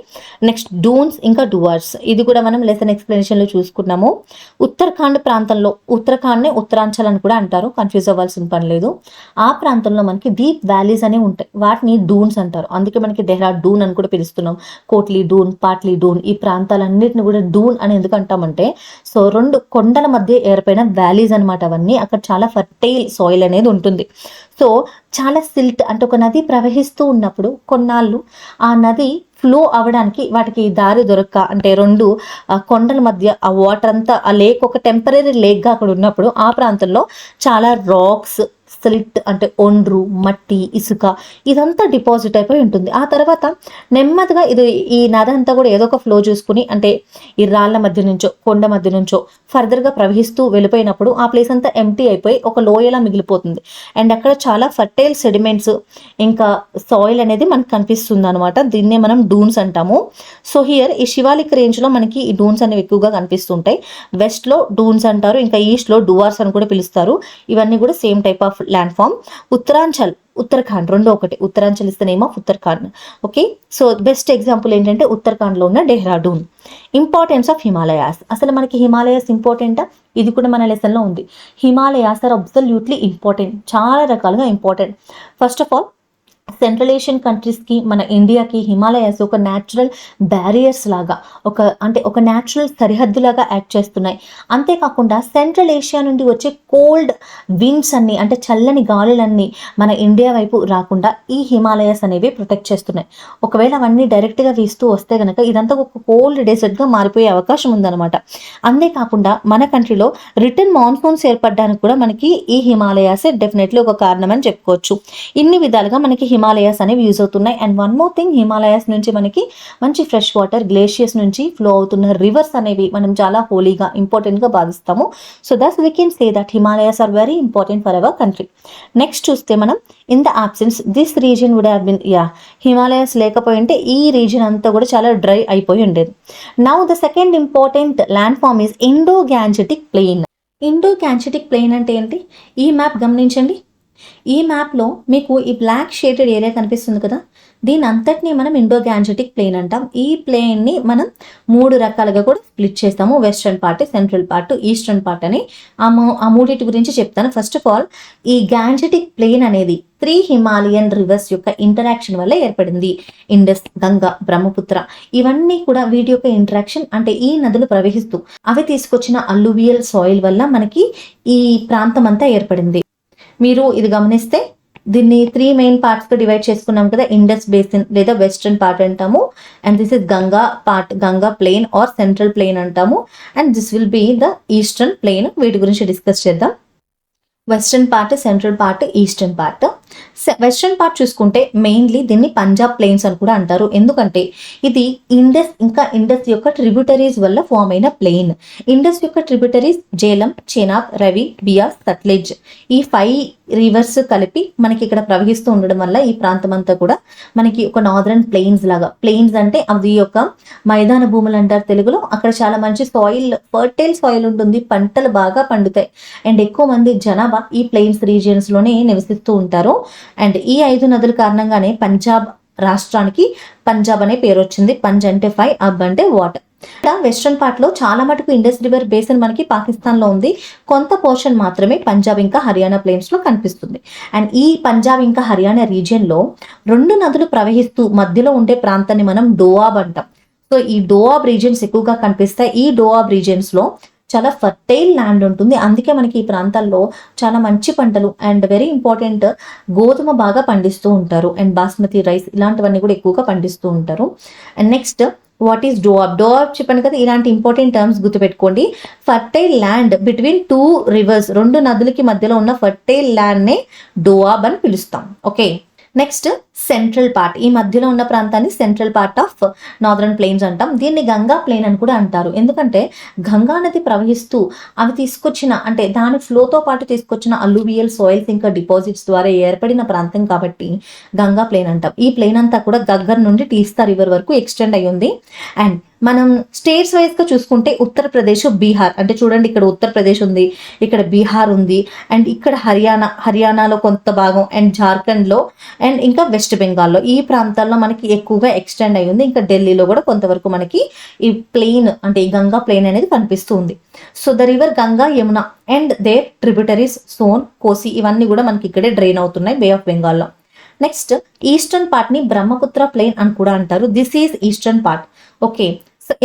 [SPEAKER 1] నెక్స్ట్ డూన్స్, ఇంకా డువార్స్, ఇది కూడా మనం లెసన్ ఎక్స్ప్లెనేషన్లో చూసుకున్నాము. ఉత్తరాఖండ్ ప్రాంతంలో, ఉత్తరాఖండ్నే ఉత్తరాంచల్ అని కూడా అంటారు, కన్ఫ్యూజ్ అవ్వాల్సిన పని లేదు. ఆ ప్రాంతంలో మనకి డీప్ వ్యాలీస్ అనేవి ఉంటాయి, వాటిని డూన్స్ అంటారు. అందుకే మనకి డెహ్రాడూన్ అని కూడా పిలుస్తున్నాం. కోట్లీ డూన్, పాట్లీ డూన్, ఈ ప్రాంతాలన్నిటిని కూడా డూన్ అని ఎందుకు అంటామంటే సో 2 కొండల మధ్య ఏర్పడిన వ్యాలీస్ అనమాట అవన్నీ. అక్కడ చాలా ఫర్టైల్ సాయిల్ అనేది ఉంటుంది. సో చాలా సిల్ట్ అంటే ఒక నది ప్రవహిస్తూ ఉన్నప్పుడు కొన్నాళ్ళు ఆ నది ఫ్లో అవ్వడానికి వాటికి దారి దొరక్క అంటే 2 కొండల మధ్య ఆ వాటర్ అంతా ఆ లేక్ ఒక టెంపరీ లేక్గా అక్కడ ఉన్నప్పుడు ఆ ప్రాంతంలో చాలా రాక్స్, స్లిట్ అంటే ఒండ్రు, మట్టి, ఇసుక ఇదంతా డిపాజిట్ అయిపోయి ఉంటుంది. ఆ తర్వాత నెమ్మదిగా ఈ నది అంతా కూడా ఏదో ఒక ఫ్లో చూసుకుని అంటే ఈ రాళ్ళ మధ్య నుంచో కొండ మధ్య నుంచో ఫర్దర్గా ప్రవహిస్తూ వెళ్ళిపోయినప్పుడు ఆ ప్లేస్ అంతా ఎంటీ అయిపోయి ఒక లోయలా మిగిలిపోతుంది. అండ్ అక్కడ చాలా ఫర్టైల్ సెడిమెంట్స్ ఇంకా సాయిల్ అనేది మనకు కనిపిస్తుంది అనమాట. దీన్నే మనం డూన్స్ అంటాము. సో హియర్ ఈ శివాలిక్ రేంజ్లో మనకి ఈ డూన్స్ అనేవి ఎక్కువగా కనిపిస్తుంటాయి. వెస్ట్లో డూన్స్ అంటారు, ఇంకా ఈస్ట్లో డూవార్స్ అని కూడా పిలుస్తారు. ఇవన్నీ కూడా same type of land form. Uttarakhand రెండో ఒకటి. Uttaranchal is the name of Uttarakhand. Okay, so best example ఏంటంటే ఉత్తరాఖండ్లో ఉన్న డెహ్రాడూన్. Importance of Himalayas. అసలు మనకి హిమాలయాస్ ఇంపార్టెంటా? ఇది కూడా మన లెసన్లో ఉంది. హిమాలయాస్ ఆర్ అబ్సల్యూట్లీ ఇంపార్టెంట్, చాలా రకాలుగా important. First of all central Asian కంట్రీస్కి మన ఇండియాకి హిమాలయాస్ ఒక న్యాచురల్ బ్యారియర్స్ లాగా ఒక న్యాచురల్ సరిహద్దులాగా యాక్ట్ చేస్తున్నాయి. అంతేకాకుండా సెంట్రల్ ఏషియా నుండి వచ్చే కోల్డ్ విండ్స్ అన్ని అంటే చల్లని గాలులన్నీ మన ఇండియా వైపు రాకుండా ఈ హిమాలయాస్ అనేవి ప్రొటెక్ట్ చేస్తున్నాయి. ఒకవేళ అవన్నీ డైరెక్ట్గా వీస్తూ వస్తే కనుక ఇదంతా ఒక కోల్డ్ డెజర్ట్గా మారిపోయే అవకాశం ఉందన్నమాట. అంతేకాకుండా మన కంట్రీలో రిటర్న్ మాన్సూన్స్ ఏర్పడడానికి కూడా మనకి ఈ హిమాలయాసే డెఫినెట్లీ ఒక కారణం అని చెప్పుకోవచ్చు. ఇన్ని విధాలుగా మనకి హిమాలయాస్ అనేవి యూజ్ అవుతున్నాయి. And one more thing, Himalayas నుంచి మనకి మంచి ఫ్రెష్ వాటర్ గ్లేషియర్స్ నుంచి ఫ్లో అవుతున్న రివర్స్ అనేవి మనం చాలా హోలీగా ఇంపార్టెంట్గా భావిస్తాము. So that's we can say that Himalayas are very important for our country. Next చూస్తే మనం in the absence this region would have been Himalayas లేకపోయింటే ఈ రీజియన్ అంతా కూడా చాలా డ్రై అయిపోయి ఉండేది. Now the second important land form is Indo Gangetic plain. Indo Gangetic plain అంటే ఏంటి? ఈ మ్యాప్ గమనించండి. ఈ మ్యాప్లో మీకు ఈ బ్లాక్ షేడెడ్ ఏరియా కనిపిస్తుంది కదా, దీని అంతటినీ మనం ఇండో గ్యాంజెటిక్ ప్లెయిన్ అంటాం. ఈ ప్లెయిన్ని మనం 3 రకాలుగా కూడా స్ప్లిట్ చేస్తాము. Western part, central part, eastern part అని. ఆ మూడింటి గురించి చెప్తాను. ఫస్ట్ ఆఫ్ ఆల్, ఈ గ్యాంజెటిక్ ప్లెయిన్ అనేది 3 హిమాలయన్ రివర్స్ యొక్క ఇంటరాక్షన్ వల్ల ఏర్పడింది. ఇండస్, గంగా, బ్రహ్మపుత్ర ఇవన్నీ కూడా వీటి యొక్క ఇంటరాక్షన్ అంటే ఈ నదులు ప్రవహిస్తూ అవి తీసుకొచ్చిన అల్లువియల్ సాయిల్ వల్ల మనకి ఈ ప్రాంతం అంతా ఏర్పడింది. మీరు ఇది గమనిస్తే దీన్ని 3 మెయిన్ పార్ట్స్గా డివైడ్ చేసుకున్నాం కదా. ఇండస్ బేసిన్ లేదా వెస్ట్రన్ పార్ట్ అంటాము. And this is Ganga part, Ganga plain or central plain అంటాము. And this will be the eastern plain. వీటి గురించి డిస్కస్ చేద్దాం. Western part, central part, eastern part. Western part చూసుకుంటే మెయిన్లీ దీన్ని పంజాబ్ ప్లెయిన్స్ అని కూడా అంటారు. ఎందుకంటే ఇది ఇండస్ యొక్క ట్రిబ్యూటరీస్ వల్ల ఫామ్ అయిన ప్లెయిన్. ఇండస్ యొక్క ట్రిబ్యూటరీస్ జేలం, చెనాబ్, రవి, బియాస్, సట్లెజ్ ఈ 5 రివర్స్ కలిపి మనకి ఇక్కడ ప్రవహిస్తూ ఉండడం వల్ల ఈ ప్రాంతం అంతా కూడా మనకి ఒక నార్దర్న్ ప్లెయిన్స్ లాగా. ప్లెయిన్స్ అంటే అది యొక్క మైదాన భూములు అంటారు తెలుగులో. అక్కడ చాలా మంచి సాయిల్, ఫర్టైల్ సాయిల్ ఉంటుంది, పంటలు బాగా పండుతాయి. అండ్ ఎక్కువ మంది జనాభా ఈ ప్లెయిన్స్ రీజియన్స్ లోనే నివసిస్తూ ఉంటారు. అండ్ ఈ 5 నదుల కారణంగానే పంజాబ్ రాష్ట్రానికి పంజాబ్ అనే పేరు వచ్చింది. పంజ్ అంటే 5, అబ్ అంటే వాటర్. వెస్ట్రన్ పార్ట్ లో చాలా మటుకు ఇండస్ రివర్ బేసిన్ మనకి పాకిస్తాన్ లో ఉంది. కొంత పోర్షన్ మాత్రమే పంజాబ్ ఇంకా హర్యానా ప్లేన్స్ లో కనిపిస్తుంది. అండ్ ఈ పంజాబ్ ఇంకా హర్యానా రీజియన్ లో 2 నదులు ప్రవహిస్తూ మధ్యలో ఉండే ప్రాంతాన్ని మనం డోఆబ్ అంటాం. సో ఈ డోఆబ్ రీజియన్స్ ఎక్కువగా కనిపిస్తాయి. ఈ డోఆబ్ రీజియన్స్ లో చాలా ఫర్టైల్ ల్యాండ్ ఉంటుంది. అందుకే మనకి ఈ ప్రాంతాల్లో చాలా మంచి పంటలు అండ్ వెరీ ఇంపార్టెంట్ గోధుమ బాగా పండిస్తూ ఉంటారు. అండ్ బాస్మతి రైస్ ఇలాంటివన్నీ కూడా ఎక్కువగా పండిస్తూ ఉంటారు. And next, what is Doab? Doab చెప్పాను కదా, ఇలాంటి ఇంపార్టెంట్ టర్మ్స్ గుర్తుపెట్టుకోండి. ఫర్టైల్ ల్యాండ్ బిట్వీన్ 2 రివర్స్, 2 నదులకి మధ్యలో ఉన్న ఫర్టైల్ ల్యాండ్ నే డోఆబ్ అని పిలుస్తాం. Okay, next central part. ఈ మధ్యలో ఉన్న ప్రాంతాన్ని central part of northern plains అంటాం. దీన్ని గంగా ప్లెయిన్ అని కూడా అంటారు. ఎందుకంటే గంగా నది ప్రవహిస్తూ అవి తీసుకొచ్చిన అంటే దాని ఫ్లోతో పాటు తీసుకొచ్చిన అల్లువియల్ సాయిల్స్ ఇంకా డిపాజిట్స్ ద్వారా ఏర్పడిన ప్రాంతం కాబట్టి గంగా ప్లెయిన్ అంటాం. ఈ ప్లెయిన్ అంతా కూడా గగ్గర్ నుండి తీస్తా రివర్ వరకు ఎక్స్టెండ్ అయ్యి ఉంది. అండ్ మనం స్టేట్స్ వైజ్గా చూసుకుంటే ఉత్తరప్రదేశ్, బీహార్ అంటే చూడండి, ఇక్కడ ఉత్తరప్రదేశ్ ఉంది, ఇక్కడ బీహార్ ఉంది, అండ్ ఇక్కడ హర్యానాలో కొంత భాగం, అండ్ జార్ఖండ్లో, అండ్ ఇంకా వెస్ట్ బెంగాల్లో ఈ ప్రాంతాల్లో మనకి ఎక్కువగా ఎక్స్టెండ్ అయ్యి ఉంది. ఇంకా ఢిల్లీలో కూడా కొంతవరకు మనకి ఈ ప్లెయిన్ అంటే ఈ గంగా ప్లెయిన్ అనేది కనిపిస్తూ ఉంది. So the river Ganga, Yamuna and their tributaries Son, Kosi ఇవన్నీ కూడా మనకి ఇక్కడే డ్రైన్ అవుతున్నాయి బే ఆఫ్ బెంగాల్లో. నెక్స్ట్, ఈస్టర్న్ పార్ట్ ని బ్రహ్మపుత్ర ప్లెయిన్ అని కూడా అంటారు. This is eastern part. Okay,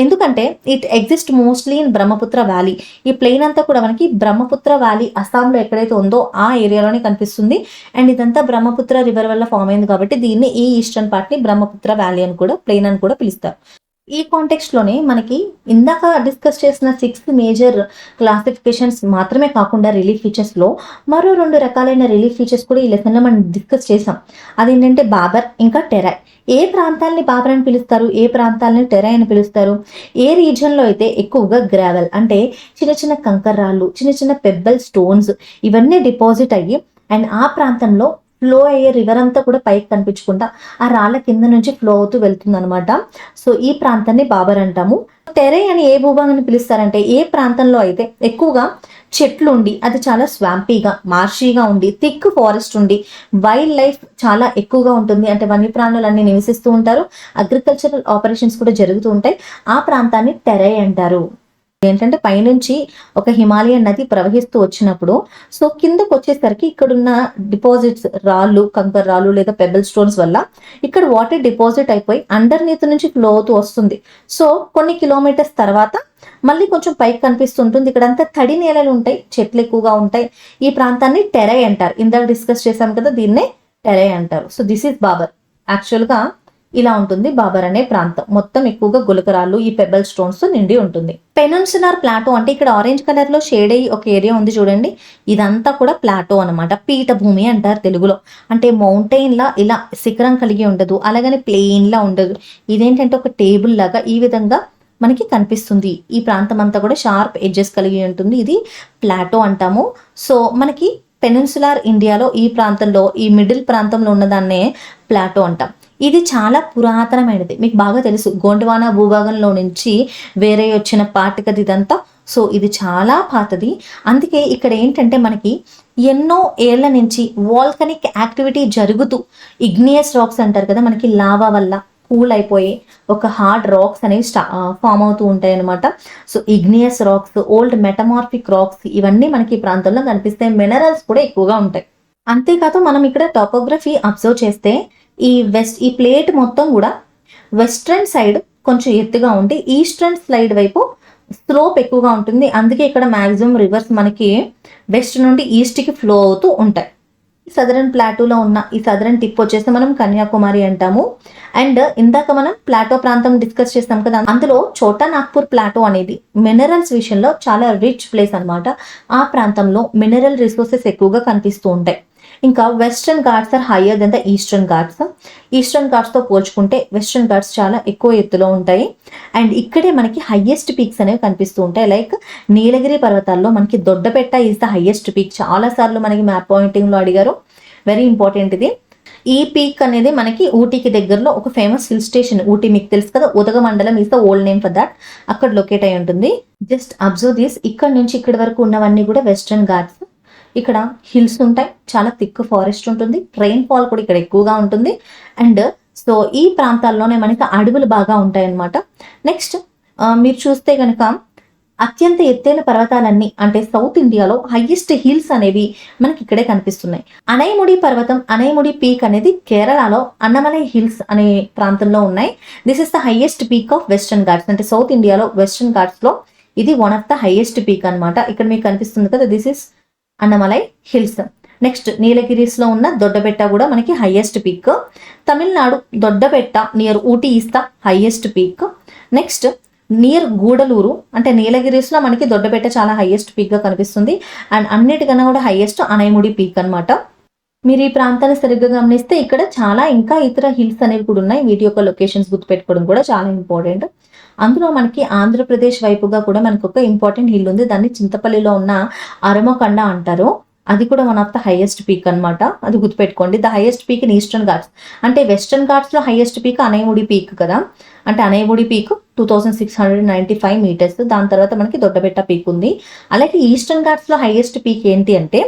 [SPEAKER 1] ఎందుకంటే it exist mostly in Brahmaputra valley. ఈ ప్లెయిన్ అంతా కూడా మనకి బ్రహ్మపుత్ర వ్యాలీ అస్సాంలో ఎక్కడైతే ఉందో ఆ ఏరియాలోనే కనిపిస్తుంది. అండ్ ఇదంతా బ్రహ్మపుత్ర రివర్ వల్ల ఫామ్ అయింది కాబట్టి దీన్ని ఈ ఈస్టర్న్ పార్ట్ ని బ్రహ్మపుత్ర వ్యాలీ అని కూడా, ప్లెయిన్ అని కూడా పిలుస్తారు. ఈ కాంటెక్స్ట్‌లోనే మనకి ఇందాక డిస్కస్ చేసిన 6 మేజర్ క్లాసిఫికేషన్స్ మాత్రమే కాకుండా రిలీఫ్ ఫీచర్స్‌లో మరో 2 రకాలైన రిలీఫ్ ఫీచర్స్ కూడా ఈ లెసన్‌లో మనం డిస్కస్ చేసాం. అదేంటంటే బాబర్ ఇంకా టెరాయ్. ఏ ప్రాంతాల్ని బాబర్ అని పిలుస్తారు? ఏ ప్రాంతాలని టెరాయ్ అని పిలుస్తారు? ఏ రీజియన్‌లో అయితే ఎక్కువగా గ్రావెల్ అంటే చిన్న చిన్న కంకర రాళ్ళు, చిన్న చిన్న పెబ్బల్ స్టోన్స్ ఇవన్నీ డిపాజిట్ అయ్యి అండ్ ఆ ప్రాంతంలో ఫ్లో అయ్యే రివర్ అంతా కూడా పైకి కనిపించకుండా ఆ రాళ్ళ కింద నుంచి ఫ్లో అవుతూ వెళ్తుందనమాట. సో ఈ ప్రాంతాన్ని బాబర్ అంటాము. టెరై అని ఏ భూభాగాన్ని పిలుస్తారంటే ఏ ప్రాంతంలో అయితే ఎక్కువగా చెట్లు ఉండి అది చాలా స్వాంపీగా మార్షీగా ఉండి థిక్ ఫారెస్ట్ ఉండి వైల్డ్ లైఫ్ చాలా ఎక్కువగా ఉంటుంది, అంటే వన్యప్రాణులు అన్ని నివసిస్తూ ఉంటారు, అగ్రికల్చరల్ ఆపరేషన్స్ కూడా జరుగుతూ ఉంటాయి, ఆ ప్రాంతాన్ని టెరై అంటారు. ఏంటంటే పైనుంచి ఒక హిమాలయన్ నది ప్రవహిస్తూ వచ్చినప్పుడు సో కిందకు వచ్చేసరికి ఇక్కడున్న డిపాజిట్స్ రాళ్ళు, కంకర రాళ్ళు లేదా పెబల్ స్టోన్స్ వల్ల ఇక్కడ వాటర్ డిపాజిట్ అయిపోయి అండర్ నీత్ నుంచి ఫ్లో అవుతూ వస్తుంది. సో కొన్ని కిలోమీటర్స్ తర్వాత మళ్ళీ కొంచెం పైకి కనిపిస్తుంటుంది. ఇక్కడంతా తడి నేలలు ఉంటాయి, చెట్లు ఎక్కువగా ఉంటాయి. ఈ ప్రాంతాన్ని టెరై అంటారు. ఇందాక డిస్కస్ చేశాం కదా, దీన్నే టెరై అంటారు. So this is Bhabar. యాక్చువల్గా ఇలా ఉంటుంది బాబర్ అనే ప్రాంతం. మొత్తం ఎక్కువగా గులకరాళ్ళు, ఈ పెబల్ స్టోన్స్ తో నిండి ఉంటుంది. పెనున్సులార్ ప్లాటో అంటే ఇక్కడ ఆరెంజ్ కలర్ లో షేడ్ అయ్యి ఒక ఏరియా ఉంది చూడండి, ఇదంతా కూడా ప్లాటో అనమాట. పీఠభూమి అంటారు తెలుగులో. అంటే మౌంటైన్ లా ఇలా శిఖరం కలిగి ఉండదు, అలాగని ప్లెయిన్ లా ఉండదు. ఇదేంటంటే ఒక టేబుల్ లాగా ఈ విధంగా మనకి కనిపిస్తుంది. ఈ ప్రాంతం అంతా కూడా షార్ప్ ఎడ్జెస్ కలిగి ఉంటుంది. ఇది ప్లాటో అంటాము. సో మనకి పెనున్సులార్ ఇండియాలో ఈ ప్రాంతంలో, ఈ మిడిల్ ప్రాంతంలో ఉన్నదాన్నే ప్లాటో అంటాం. ఇది చాలా పురాతనమైనది, మీకు బాగా తెలుసు. గోండ్వానా భూభాగంలో నుంచి వేరే వచ్చిన పార్ట్ ఇదంతా. సో ఇది చాలా పాతది. అందుకే ఇక్కడ ఏంటంటే మనకి ఎన్నో ఏళ్ల నుంచి వాల్కనిక్ యాక్టివిటీ జరుగుతూ ఇగ్నియస్ రాక్స్ అంటారు కదా, మనకి లావా వల్ల కూల్ అయిపోయి ఒక హార్డ్ రాక్స్ అనేవి ఫామ్ అవుతూ ఉంటాయి అనమాట. So igneous rocks, old metamorphic racks ఇవన్నీ మనకి ఈ ప్రాంతంలో కనిపిస్తాయి. మినరల్స్ కూడా ఎక్కువగా ఉంటాయి. అంతేకాదు మనం ఇక్కడ టాపోగ్రఫీ అబ్జర్వ్ చేస్తే ఈ ప్లేట్ మొత్తం కూడా వెస్ట్రన్ సైడ్ కొంచెం ఎత్తుగా ఉండి ఈస్టర్న్ సైడ్ వైపు స్లోప్ ఎక్కువగా ఉంటుంది. అందుకే ఇక్కడ మాక్సిమం రివర్స్ మనకి వెస్ట్ నుండి ఈస్ట్ కి ఫ్లో అవుతూ ఉంటాయి. సదరన్ ప్లాటోలో ఉన్న ఈ సదరన్ టిప్ వచ్చేసి మనం కన్యాకుమారి అంటాము. అండ్ ఇందాక మనం ప్లాటో ప్రాంతం డిస్కస్ చేస్తాం కదా, అందులో చోటా నాగ్పూర్ ప్లాటో అనేది మినరల్స్ విషయంలో చాలా రిచ్ ప్లేస్ అనమాట. ఆ ప్రాంతంలో మినరల్ రిసోర్సెస్ ఎక్కువగా కనిపిస్తూ ఉంటాయి. ఇంకా western ghats are higher then the eastern ghats. Eastern ఘాట్స్తో పోల్చుకుంటే వెస్ట్రన్ ఘాట్స్ చాలా ఎక్కువ ఎత్తులో ఉంటాయి. అండ్ ఇక్కడే మనకి హయ్యెస్ట్ పీక్స్ అనేవి కనిపిస్తూ ఉంటాయి. లైక్ నీలగిరి పర్వతాల్లో మనకి Doddabetta is the highest peak. చాలా సార్లు మనకి మ్యాప్ పాయింటింగ్లో అడిగారు, వెరీ ఇంపార్టెంట్ ఇది. ఈ పీక్ అనేది మనకి ఊటీకి దగ్గరలో ఒక ఫేమస్ హిల్ స్టేషన్. ఊటీ మీకు తెలుసు కదా, Udagamandalam is the old name for that. అక్కడ లొకేట్ అయి ఉంటుంది. Just observe this. ఇక్కడ నుంచి ఇక్కడి వరకు ఉన్నవన్నీ కూడా వెస్ట్రన్ ఘాట్స్. ఇక్కడ హిల్స్ ఉంటాయి, చాలా థిక్ ఫారెస్ట్ ఉంటుంది, రెయిన్ ఫాల్ కూడా ఇక్కడ ఎక్కువగా ఉంటుంది. అండ్ సో ఈ ప్రాంతాల్లోనే మనకి అడవులు బాగా ఉంటాయి అన్నమాట. నెక్స్ట్ మీరు చూస్తే కనుక అత్యంత ఎత్తైన పర్వతాలన్నీ అంటే సౌత్ ఇండియాలో హైయెస్ట్ హిల్స్ అనేవి మనకి ఇక్కడే కనిపిస్తున్నాయి. అనైముడి పర్వతం, అనైముడి పీక్ అనేది కేరళలో అన్నమలై హిల్స్ అనే ప్రాంతంలో ఉన్నాయి. This is the highest peak of western ghats. అంటే సౌత్ ఇండియాలో వెస్టర్న్ ఘాట్స్ లో ఇది one of the highest peak అనమాట. ఇక్కడ మీకు కనిపిస్తుంది కదా, this is Annamalai hills. Next Nilgiris లో ఉన్న దొడ్డబెట్ట కూడా మనకి highest peak. Tamil Nadu Doddabetta near Ooty is the highest peak. Next near Gudalur అంటే నీలగిరిస్ లో మనకి దొడ్డబెట్ట చాలా హైయెస్ట్ పీక్ గా కనిపిస్తుంది. అండ్ అన్నిటికన్నా కూడా హైయెస్ట్ అనైముడి పీక్ అనమాట. మీరు ఈ ప్రాంతాన్ని సరిగ్గా గమనిస్తే ఇక్కడ చాలా ఇంకా ఇతర హిల్స్ అనేవి కూడా ఉన్నాయి. వీటి యొక్క లొకేషన్స్ గుర్తుపెట్టుకోవడం కూడా చాలా ఇంపార్టెంట్. అందులో మనకి ఆంధ్రప్రదేశ్ వైపుగా కూడా మనకు ఒక ఇంపార్టెంట్ హిల్ ఉంది. దాన్ని చింతపల్లిలో ఉన్న అరమకొండ అంటారు. అది కూడా one of the highest peak అనమాట. అది గుర్తుపెట్టుకోండి. The highest peak in eastern Ghats. అంటే వెస్టర్న్ ఘాట్స్ లో హైయెస్ట్ పీక్ అనైముడి పీక్ కదా. అంటే అనైముడి పీక్ 2695 మీటర్స్. దాని తర్వాత మనకి దొడ్డబెట్ట పీక్ ఉంది. అలాగే ఈస్టర్న్ ఘాట్స్ లో హైయెస్ట్ పీక్ ఏంటి అంటే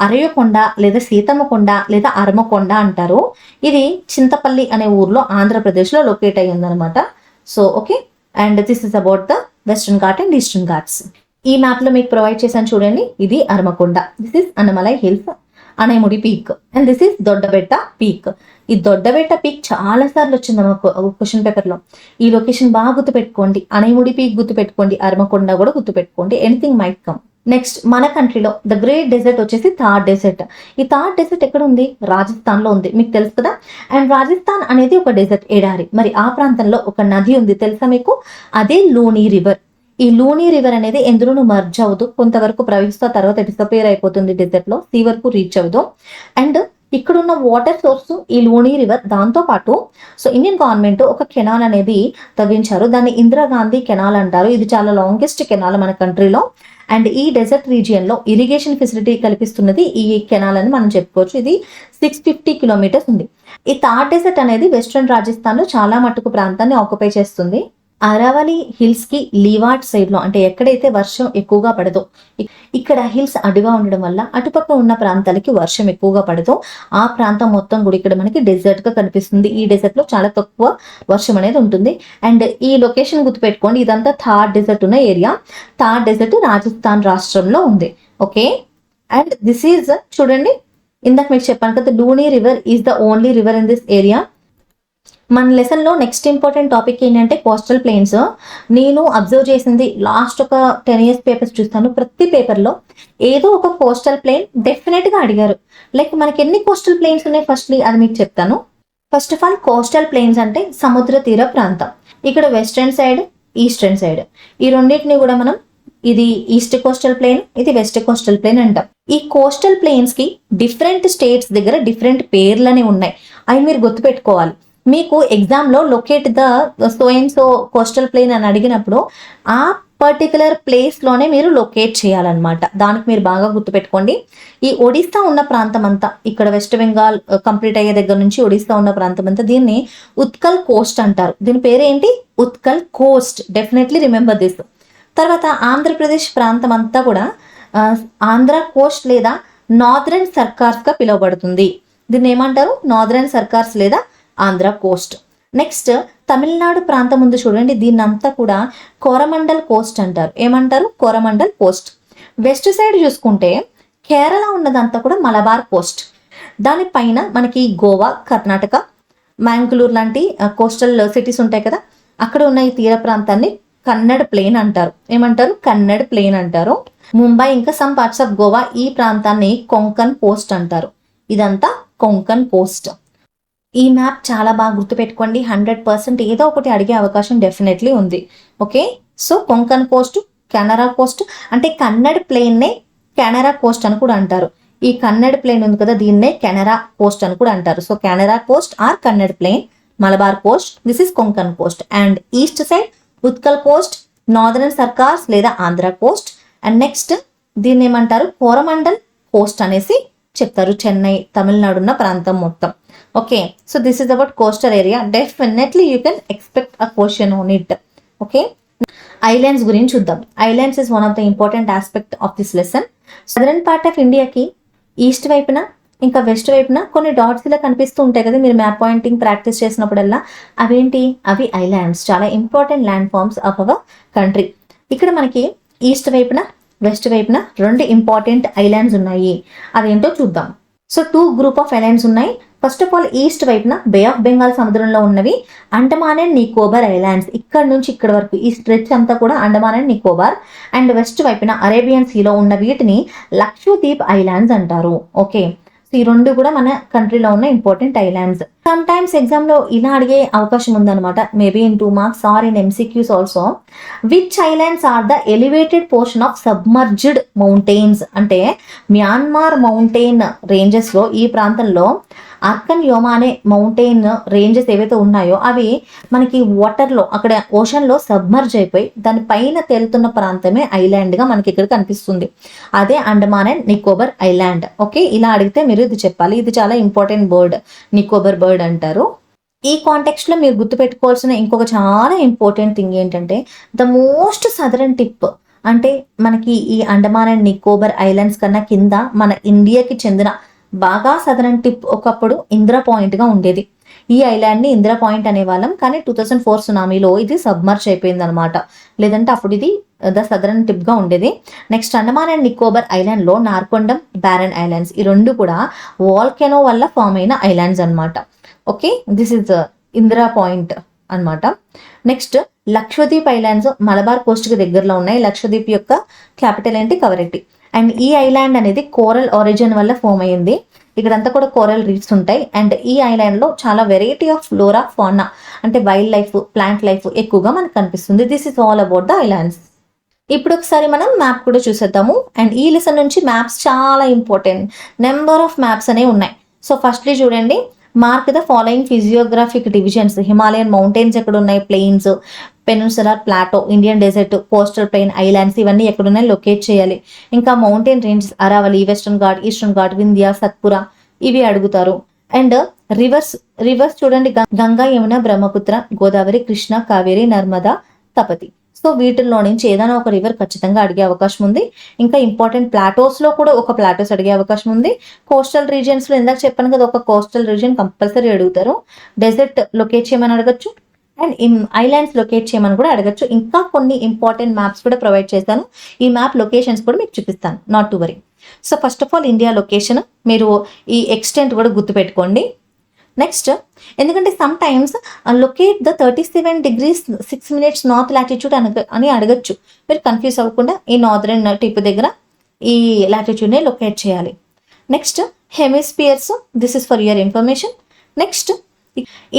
[SPEAKER 1] అరయకొండ లేదా సీతమ్మకొండ లేదా అరమకొండ అంటారు. ఇది చింతపల్లి అనే ఊర్లో ఆంధ్రప్రదేశ్ లో లొకేట్ అయ్యి ఉందనమాట. So okay, and this is about the western ghat and eastern ghats. ఈ మ్యాప్ లో మీకు ప్రొవైడ్ చేశాను చూడండి. ఇది Aramakonda, this is Annamalai hills, Anaimudi peak, and this is Doddabetta peak. ఈ దొడ్డబెట్ట పీక్ చాలా సార్లు వచ్చింది మాకు క్వశ్చన్ పేపర్ లో. ఈ లొకేషన్ బాగా గుర్తుపెట్టుకోండి. అనైముడి పీక్ గుర్తుపెట్టుకోండి, అరమకొండ కూడా గుర్తుపెట్టుకోండి. Anything might come. నెక్స్ట్ మన కంట్రీలో ద గ్రేట్ డెజర్ట్ వచ్చేసి థార్ డెజర్ట్. ఈ థార్ డెజర్ట్ ఎక్కడ ఉంది? రాజస్థాన్లో ఉంది, మీకు తెలుసు కదా. అండ్ రాజస్థాన్ అనేది ఒక డెజర్ట్ ఎడారి. మరి ఆ ప్రాంతంలో ఒక నది ఉంది, తెలుసా మీకు? అదే లూనీ రివర్. ఈ లూనీ రివర్ అనేది ఎందులోనూ మర్జ్ అవ్వదు, కొంతవరకు ప్రవహిస్తూ తర్వాత డిసపేర్ అయిపోతుంది డెజర్ట్ లో, సీ వరకు రీచ్ అవ్వదు. అండ్ ఇక్కడ ఉన్న వాటర్ సోర్స్ ఈ లూనీ రివర్. దాంతో పాటు సో ఇండియన్ గవర్నమెంట్ ఒక కెనాల్ అనేది తవ్వించారు, దాన్ని ఇందిరాగాంధీ కెనాల్ అంటారు. ఇది చాలా లాంగెస్ట్ కెనాల్ మన కంట్రీలో. అండ్ ఈ డెజర్ట్ రీజియన్ లో ఇరిగేషన్ ఫెసిలిటీ కల్పిస్తున్నది ఈ కెనాల్ అని మనం చెప్పుకోవచ్చు. ఇది 650 కిలోమీటర్స్ ఉంది. ఈ థార్ డెజర్ట్ అనేది వెస్ట్రన్ రాజస్థాన్ లో చాలా మట్టుకు ప్రాంతాన్ని ఆక్యుపై చేస్తుంది. అరావలి హిల్స్ కి లీవార్డ్ సైడ్ లో, అంటే ఎక్కడైతే వర్షం ఎక్కువగా పడదో, ఇక్కడ హిల్స్ అడ్డుగా ఉండడం వల్ల అటుపక్క ఉన్న ప్రాంతాలకి వర్షం ఎక్కువగా పడదో ఆ ప్రాంతం మొత్తం కూడా ఇక్కడ మనకి డెజర్ట్ గా కనిపిస్తుంది. ఈ డెజర్ట్ లో చాలా తక్కువ వర్షం అనేది ఉంటుంది. అండ్ ఈ లొకేషన్ గుర్తుపెట్టుకోండి, ఇదంతా థార్ డెజర్ట్ ఉన్న ఏరియా. థార్ డెజర్ట్ రాజస్థాన్ రాష్ట్రంలో ఉంది. ఓకే, అండ్ దిస్ ఈజ్ చూడండి, ఇందాక మీకు చెప్పాను కదా, Looney river is the only river in this area. మన లెసన్ లో నెక్స్ట్ ఇంపార్టెంట్ టాపిక్ ఏంటంటే కోస్టల్ ప్లేన్స్. నేను అబ్జర్వ్ చేసింది లాస్ట్ ఒక 10 years పేపర్స్ చూస్తాను, ప్రతి పేపర్ లో ఏదో ఒక కోస్టల్ ప్లేన్ డెఫినెట్ గా అడిగారు. లైక్ మనకి ఎన్ని కోస్టల్ ప్లేన్స్ ఉన్నాయి ఫస్ట్లీ అది మీకు చెప్తాను. First of all coastal plains అంటే సముద్ర తీర ప్రాంతం. ఇక్కడ వెస్టర్న్ సైడ్, ఈస్టర్న్ సైడ్, ఈ రెండింటిని కూడా మనం, ఇది ఈస్ట్ కోస్టల్ ప్లేన్, ఇది వెస్ట్ కోస్టల్ ప్లేన్ అంటాం. ఈ కోస్టల్ ప్లేన్స్ కి డిఫరెంట్ స్టేట్స్ దగ్గర డిఫరెంట్ పేర్లనే ఉన్నాయి, అవి మీరు గుర్తుపెట్టుకోవాలి. మీకు ఎగ్జామ్ లో locate the so and so coastal plain అని అడిగినప్పుడు ఆ పర్టికులర్ ప్లేస్ లోనే మీరు లొకేట్ చేయాలన్నమాట. దానికి మీరు బాగా గుర్తుపెట్టుకోండి. ఈ ఒడిస్సా ఉన్న ప్రాంతం అంతా, ఇక్కడ వెస్ట్ బెంగాల్ కంప్లీట్ అయ్యే దగ్గర నుంచి ఒడిస్సా ఉన్న ప్రాంతం అంతా, దీన్ని ఉత్కల్ కోస్ట్ అంటారు. దీని పేరు ఏంటి? Utkal Coast. Definitely remember this. తర్వాత ఆంధ్రప్రదేశ్ ప్రాంతం అంతా కూడా ఆంధ్ర కోస్ట్ లేదా నార్దర్న్ సర్కార్స్ గా పిలువబడుతుంది. దీన్ని ఏమంటారు? నార్దర్న్ సర్కార్స్ లేదా ఆంధ్ర కోస్ట్. నెక్స్ట్ తమిళనాడు ప్రాంతం ఉంది చూడండి, దీన్నంతా కూడా కోరమండల్ కోస్ట్ అంటారు. ఏమంటారు? కోరమండల్ కోస్ట్. వెస్ట్ సైడ్ చూసుకుంటే కేరళ ఉన్నదంతా కూడా మలబార్ కోస్ట్. దానిపైన మనకి గోవా, కర్ణాటక, మ్యాంగ్లూర్ లాంటి కోస్టల్ సిటీస్ ఉంటాయి కదా, అక్కడ ఉన్న ఈ తీర ప్రాంతాన్ని కన్నడ్ ప్లేన్ అంటారు. ఏమంటారు? కన్నడ్ ప్లేన్ అంటారు. ముంబై ఇంకా సమ్ పార్ట్స్ ఆఫ్ గోవా, ఈ ప్రాంతాన్ని కొంకన్ కోస్ట్ అంటారు. ఇదంతా కొంకన్ కోస్ట్. ఈ మ్యాప్ చాలా బాగా గుర్తుపెట్టుకోండి, 100% ఏదో ఒకటి అడిగే అవకాశం డెఫినెట్లీ ఉంది. Okay, so Konkan Coast, Canara Coast, అంటే కన్నడ్ ప్లేన్నే కెనరా కోస్ట్ అని కూడా అంటారు. ఈ కన్నడ్ ప్లేన్ ఉంది కదా, దీన్నే కెనరా కోస్ట్ అని కూడా అంటారు. So Kanara coast or Kannad plain, Malabar coast, this is Konkan coast. And east side Utkal coast, northern Sarkars లేదా ఆంధ్ర కోస్ట్. అండ్ నెక్స్ట్ దీన్ని ఏమంటారు? కోరమండల్ కోస్ట్ అనేసి చెప్తారు. చెన్నై, తమిళనాడు ఉన్న ప్రాంతం మొత్తం. Okay, so this is about coastal area. Definitely you can expect a question on it. Okay, islands గురించి చూద్దాం. Islands is one of the important aspect of this lesson. Southern part of ఇండియాకి east వైపున ఇంకా west వైపున కొన్ని dots ఇలా కనిపిస్తూ ఉంటాయి కదా, మీరు మ్యాప్ పాయింటింగ్ ప్రాక్టీస్ చేసినప్పుడల్లా. అవేంటి? అవి ఐలాండ్స్, చాలా important land forms of our country. ఇక్కడ మనకి ఈస్ట్ వైపున, వెస్ట్ వైపున 2 ఇంపార్టెంట్ ఐలాండ్స్ ఉన్నాయి. అదేంటో చూద్దాం. సో 2 గ్రూప్ ఆఫ్ ఐలాండ్స్ ఉన్నాయి. ఫస్ట్ ఆఫ్ ఆల్ ఈస్ట్ వైపున బే ఆఫ్ బెంగాల్ సముద్రంలో ఉన్నవి అండమాన్ అండ్ నికోబార్ ఐలాండ్స్. ఇక్కడ నుంచి ఇక్కడ వరకు ఈ స్ట్రెచ్ అంతా కూడా Andaman and Nicobar. And west వైపున అరేబియన్ సీలో ఉన్న వీటిని లక్షద్వీప్ ఐలాండ్స్ అంటారు. ఓకే, సో ఈ 2 కూడా మన కంట్రీలో ఉన్న important islands. Sometimes exam లో ఇలా అడిగే అవకాశం ఉందన్నమాట, maybe in 2 marks or in MCQs also. Which islands are the elevated portion of submerged mountains? అంటే మ్యాన్మార్ మౌంటైన్ రేంజెస్ లో ఈ ప్రాంతంలో అర్కన్ యోమా అనే మౌంటైన్ రేంజెస్ ఏవైతే ఉన్నాయో అవి మనకి వాటర్ లో, అక్కడ ఓషన్ లో సబ్మర్జ్ అయిపోయి దాని పైన తేలుతున్న ప్రాంతమే ఐలాండ్ గా మనకి ఇక్కడ కనిపిస్తుంది. అదే Andaman and Nicobar island. Okay, ఇలా అడిగితే మీరు ఇది చెప్పాలి. ఇది చాలా ఇంపార్టెంట్ బర్డ్, నికోబార్ బర్డ్ అంటారు. ఈ కాంటెక్స్ట్ లో మీరు గుర్తుపెట్టుకోవాల్సిన ఇంకొక చాలా ఇంపార్టెంట్ థింగ్ ఏంటంటే ద మోస్ట్ సదరన్ టిప్. అంటే మనకి ఈ అండమాన్ అండ్ నికోబార్ ఐలాండ్స్ కన్నా కింద మన ఇండియాకి చెందిన బాగా సదరన్ టిప్ ఒకప్పుడు ఇందిరా పాయింట్ గా ఉండేది. ఈ ఐలాండ్ ని ఇందిరా పాయింట్ అనేవాళ్ళం, కానీ 2004 సునామీలో ఇది సబ్మర్జ్ అయిపోయింది అనమాట. లేదంటే అప్పుడు ఇది ద సదరన్ టిప్ గా ఉండేది. Next Andaman and Nicobar island లో నార్కొండం, బ్యారన్ ఐలాండ్స్, ఈ 2 కూడా వాల్కెనో వల్ల ఫామ్ అయిన ఐలాండ్స్ అనమాట. Okay, this is Indira point. అన్నమాట. నెక్స్ట్ లక్షద్వీప్ ఐలాండ్స్ మలబార్ కోస్ట్కి దగ్గరలో ఉన్నాయి. లక్షద్వీప్ యొక్క క్యాపిటల్ ఏంటి? కవరెట్టి. అండ్ ఈ ఐలాండ్ అనేది కోరల్ ఆరిజిన్ వల్ల ఫామ్ అయ్యింది. ఇక్కడంతా కూడా కోరల్ రీఫ్స్ ఉంటాయి. అండ్ ఈ ఐలాండ్లో చాలా వెరైటీ ఆఫ్ ఫ్లోరా ఫానా అంటే వైల్డ్ లైఫ్, ప్లాంట్ లైఫ్ ఎక్కువగా మనకు కనిపిస్తుంది. This is all about the islands. ఇప్పుడు ఒకసారి మనం మ్యాప్ కూడా చూసేద్దాము. అండ్ ఈ లెసన్ నుంచి మ్యాప్స్ చాలా ఇంపార్టెంట్. నెంబర్ ఆఫ్ మ్యాప్స్ అనేవి ఉన్నాయి. సో ఫస్ట్లీ చూడండి, mark the following physiographic divisions. Himalayan mountains ఎక్కడ ఉన్నాయి, plains, peninsular plateau, Indian desert, coastal plain, islands ఇవన్నీ ఎక్కడున్నాయి లొకేట్ చేయాలి. ఇంకా mountain ranges Aravalli, western Ghat, eastern Ghat, Vindhya, Satpura ఇవి అడుగుతారు. అండ్ రివర్స్ చూడండి, గంగా, యమున, బ్రహ్మపుత్ర, గోదావరి, కృష్ణ, కావేరి, నర్మదా, తపతి. సో వీటిల్లో నుంచి ఏదైనా ఒక రివర్ ఖచ్చితంగా అడిగే అవకాశం ఉంది. ఇంకా ఇంపార్టెంట్ ప్లాటోస్లో కూడా ఒక ప్లాటోస్ అడిగే అవకాశం ఉంది. కోస్టల్ రీజియన్స్లో ఇందాక చెప్పాను కదా, ఒక కోస్టల్ రీజియన్ కంపల్సరీ అడుగుతారు. డెజర్ట్ లొకేట్ చేయమని అడగచ్చు. అండ్ ఐలాండ్స్ లొకేట్ చేయమని కూడా అడగచ్చు. ఇంకా కొన్ని ఇంపార్టెంట్ మ్యాప్స్ కూడా ప్రొవైడ్ చేస్తాను. ఈ మ్యాప్ లొకేషన్స్ కూడా మీకు చూపిస్తాను, not to worry. So first of all India location మీరు ఈ ఎక్స్టెంట్ కూడా గుర్తుపెట్టుకోండి. నెక్స్ట్, ఎందుకంటే some times locate the 37 degrees 6 minutes north latitude అని అడగచ్చు. మీరు కన్ఫ్యూజ్ అవ్వకుండా ఈ నార్దర్న్ టిప్ దగ్గర ఈ లాటిట్యూడ్ని లొకేట్ చేయాలి. Next, hemispheres, this is for your information. Next,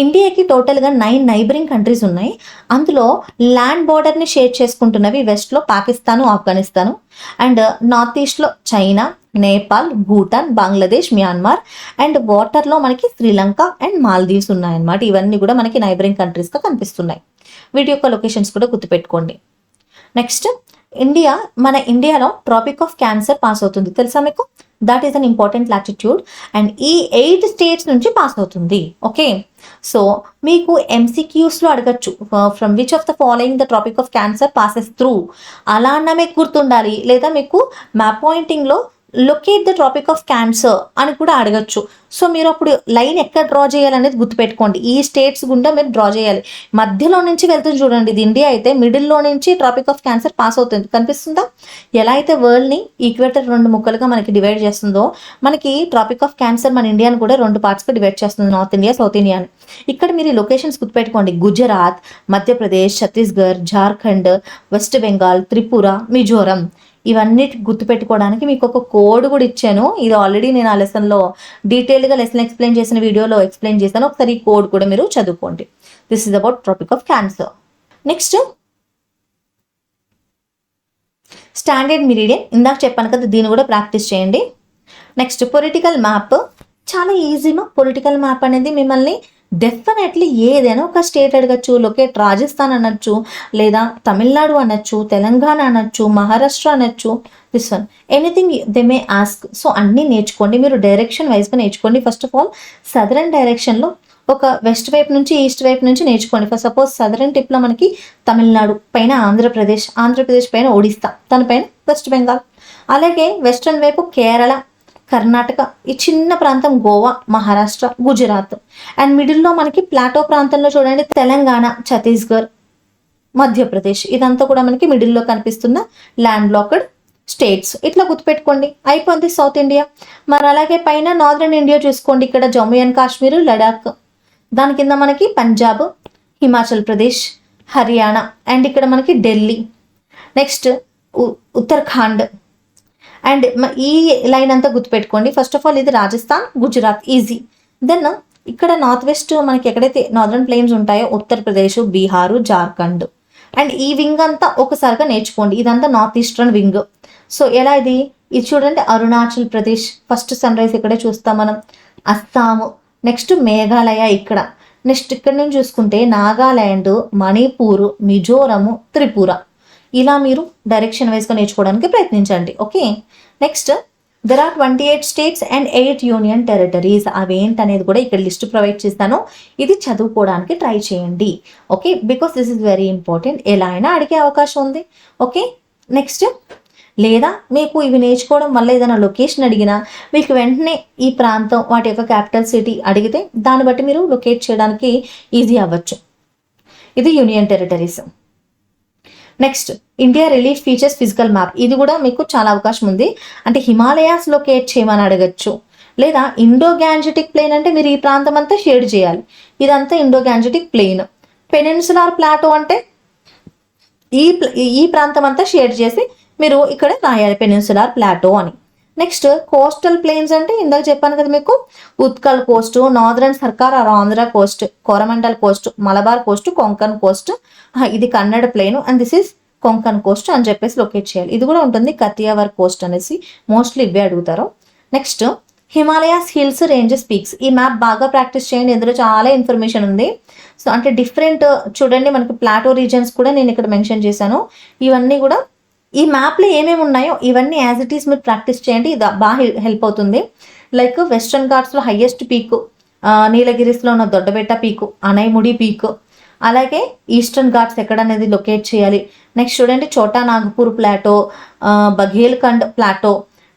[SPEAKER 1] ఇండియాకి టోటల్గా 9 నైబరింగ్ కంట్రీస్ ఉన్నాయి. అందులో ల్యాండ్ బార్డర్ని షేర్ చేసుకుంటున్నవి వెస్ట్లో పాకిస్తాను, ఆఫ్ఘనిస్తాను. అండ్ నార్త్ ఈస్ట్లో China, Nepal, Bhutan, Bangladesh, Myanmar. And వాటర్లో మనకి శ్రీలంక అండ్ మాల్దీవ్స్ ఉన్నాయన్నమాట. ఇవన్నీ కూడా మనకి నైబరింగ్ కంట్రీస్గా కనిపిస్తున్నాయి. వీటి యొక్క లొకేషన్స్ కూడా గుర్తుపెట్టుకోండి. నెక్స్ట్, మన ఇండియాలో ట్రాపిక్ ఆఫ్ క్యాన్సర్ పాస్ అవుతుంది, తెలుసా మీకు? That is an important latitude. And ఈ 8 states నుంచి పాస్ అవుతుంది. ఓకే, సో మీకు MCQsలో అడగచ్చు, from which of the following the tropic of cancer passes through. అలా అన్న మీకు గుర్తుండాలి. లేదా మీకు మ్యాప్ పాయింటింగ్లో locate the tropic of cancer అని కూడా అడగచ్చు. సో మీరు అప్పుడు లైన్ ఎక్కడ డ్రా చేయాలనేది గుర్తుపెట్టుకోండి. ఈ స్టేట్స్ గుండా మీరు డ్రా చేయాలి. మధ్యలో నుంచి వెళ్తుంది చూడండి, ఇది ఇండియా అయితే మిడిల్లో నుంచి ట్రాపిక్ ఆఫ్ క్యాన్సర్ పాస్ అవుతుంది, కనిపిస్తుందా? ఎలా అయితే వరల్డ్ని ఈక్వేటర్ 2 ముక్కలుగా మనకి డివైడ్ చేస్తుందో, మనకి ట్రాపిక్ ఆఫ్ క్యాన్సర్ మన ఇండియాని కూడా 2 పార్ట్స్గా డివైడ్ చేస్తుంది, నార్త్ ఇండియా, సౌత్ ఇండియా అని. ఇక్కడ మీరు లొకేషన్స్ గుర్తుపెట్టుకోండి. గుజరాత్, మధ్యప్రదేశ్, ఛత్తీస్గఢ్, జార్ఖండ్, వెస్ట్ బెంగాల్, త్రిపుర, మిజోరం. ఇవన్నీ గుర్తుపెట్టుకోవడానికి మీకు ఒక కోడ్ కూడా ఇచ్చాను. ఇది ఆల్రెడీ నేను ఆ లెసన్లో డీటెయిల్గా లెసన్ ఎక్స్ప్లెయిన్ చేసిన వీడియోలో ఎక్స్ప్లెయిన్ చేశాను. ఒకసారి ఈ కోడ్ కూడా మీరు చదువుకోండి. This is about tropic of cancer. Next, standard meridian, ఇందాక చెప్పాను కదా, దీన్ని కూడా ప్రాక్టీస్ చేయండి. Next, political map. చాలా ఈజీమా. పొలిటికల్ మ్యాప్ అనేది మిమ్మల్ని డెఫినెట్లీ ఏదైనా ఒక స్టేట్ అడగచ్చు. లొకేట్ రాజస్థాన్ అనొచ్చు, లేదా తమిళనాడు అనొచ్చు, తెలంగాణ అనొచ్చు, మహారాష్ట్ర అనొచ్చు. This one anything they may ask. So అన్నీ నేర్చుకోండి. మీరు డైరెక్షన్ వైజ్గా నేర్చుకోండి. ఫస్ట్ ఆఫ్ ఆల్ సదరన్ డైరెక్షన్లో ఒక వెస్ట్ వైపు నుంచి ఈస్ట్ వైపు నుంచి నేర్చుకోండి. ఫర్ సపోజ్ సదరన్ టిప్లో మనకి తమిళనాడు పైన ఆంధ్రప్రదేశ్ పైన ఒడిస్తా, తన పైన వెస్ట్ బెంగాల్. అలాగే వెస్ట్రన్ వైపు కేరళ, కర్ణాటక, ఈ చిన్న ప్రాంతం గోవా, మహారాష్ట్ర, గుజరాత్. అండ్ మిడిల్లో మనకి ప్లాటో ప్రాంతంలో చూడండి తెలంగాణ, ఛత్తీస్గఢ్, మధ్యప్రదేశ్. ఇదంతా కూడా మనకి మిడిల్లో కనిపిస్తున్న ల్యాండ్ లాక్డ్ స్టేట్స్. ఇట్లా గుర్తుపెట్టుకోండి. అయిపోయింది సౌత్ ఇండియా. మరి అలాగే పైన నార్దర్న్ ఇండియా చూసుకోండి. ఇక్కడ జమ్మూ అండ్ కాశ్మీర్, లడాక్. దాని కింద మనకి పంజాబ్, హిమాచల్ ప్రదేశ్, హర్యానా. అండ్ ఇక్కడ మనకి ఢిల్లీ. నెక్స్ట్ ఉత్తరాఖండ్. అండ్ ఈ లైన్ అంతా గుర్తుపెట్టుకోండి. ఫస్ట్ ఆఫ్ ఆల్ ఇది రాజస్థాన్, గుజరాత్, ఈజీ. దెన్ ఇక్కడ నార్త్ వెస్ట్ మనకి ఎక్కడైతే నార్దర్న్ ప్లెయిన్స్ ఉంటాయో ఉత్తరప్రదేశ్, బీహారు, జార్ఖండ్. అండ్ ఈ వింగ్ అంతా ఒకసారిగా నేర్చుకోండి. ఇదంతా నార్త్ ఈస్టర్న్ వింగ్. సో ఎలా ఇది చూడండి, Arunachal Pradesh, first sunrise ఇక్కడే చూస్తాం మనం. అస్సాము. నెక్స్ట్ మేఘాలయ ఇక్కడ. నెక్స్ట్ ఇక్కడ నుంచి చూసుకుంటే నాగాల్యాండ్, మణిపూర్, మిజోరము, త్రిపుర. ఇలా మీరు డైరెక్షన్ వైజ్గా నేర్చుకోవడానికి ప్రయత్నించండి. Okay, next there are 28 states and 8 union territories. అవేంటనేది కూడా ఇక్కడ లిస్ట్ ప్రొవైడ్ చేస్తాను. ఇది చదువుకోవడానికి ట్రై చేయండి. Okay, because this is very important. ఎలా అయినా అడిగే అవకాశం ఉంది. ఓకే, నెక్స్ట్, లేదా మీకు ఇవి నేర్చుకోవడం వల్ల ఏదైనా లొకేషన్ అడిగినా మీకు వెంటనే ఈ ప్రాంతం వాటి యొక్క క్యాపిటల్ సిటీ అడిగితే దాన్ని బట్టి మీరు లొకేట్ చేయడానికి ఈజీ అవ్వచ్చు. ఇది union territories. Next, India relief features physical map. ఇది కూడా మీకు చాలా అవకాశం ఉంది. అంటే హిమాలయాస్ లొకేట్ చేయమని అడగచ్చు, లేదా ఇండో గ్యాంజెటిక్ ప్లెయిన్ అంటే మీరు ఈ ప్రాంతం అంతా షేడ్ చేయాలి. ఇదంతా Indo Gangetic plain. Peninsular plateau అంటే ఈ ఈ ప్రాంతం అంతా షేర్ చేసి మీరు ఇక్కడ రాయాలి పెనిన్సులార్ ప్లాటో అని. నెక్స్ట్ కోస్టల్ ప్లేన్స్ అంటే ఇందాక చెప్పాను కదా మీకు, Utkal coast, northern Sarkar or Andhra coast, Coromandel coast, Malabar coast, Konkan coast, ఇది Kannada plain and this is Konkan coast అని చెప్పేసి లొకేట్ చేయాలి. ఇది కూడా ఉంటుంది కతియావర్ కోస్ట్ అనేసి, మోస్ట్లీ ఇవే అడుగుతారు. Next Himalayas hills ranges peaks. ఈ మ్యాప్ బాగా ప్రాక్టీస్ చేయండి, ఇందులో చాలా ఇన్ఫర్మేషన్ ఉంది. సో అంటే డిఫరెంట్ చూడండి, మనకి ప్లాటో రీజన్స్ కూడా నేను ఇక్కడ మెన్షన్ చేశాను. ఇవన్నీ కూడా ఈ మ్యాప్లో ఏమేమి ఉన్నాయో ఇవన్నీ యాజ్ ఇట్ ఈస్ మీరు ప్రాక్టీస్ చేయండి, ఇది బాగా హెల్ప్ అవుతుంది. లైక్ వెస్ట్రన్ ఘాట్స్లో హైయెస్ట్ పీక్ నీలగిరిస్లో ఉన్న దొడ్డబెట్ట పీకు, అనైముడి పీక్, అలాగే ఈస్టర్న్ ఘాట్స్ ఎక్కడ అనేది లొకేట్ చేయాలి. నెక్స్ట్ చూడండి Chota Nagpur plateau, Baghelkhand plateau,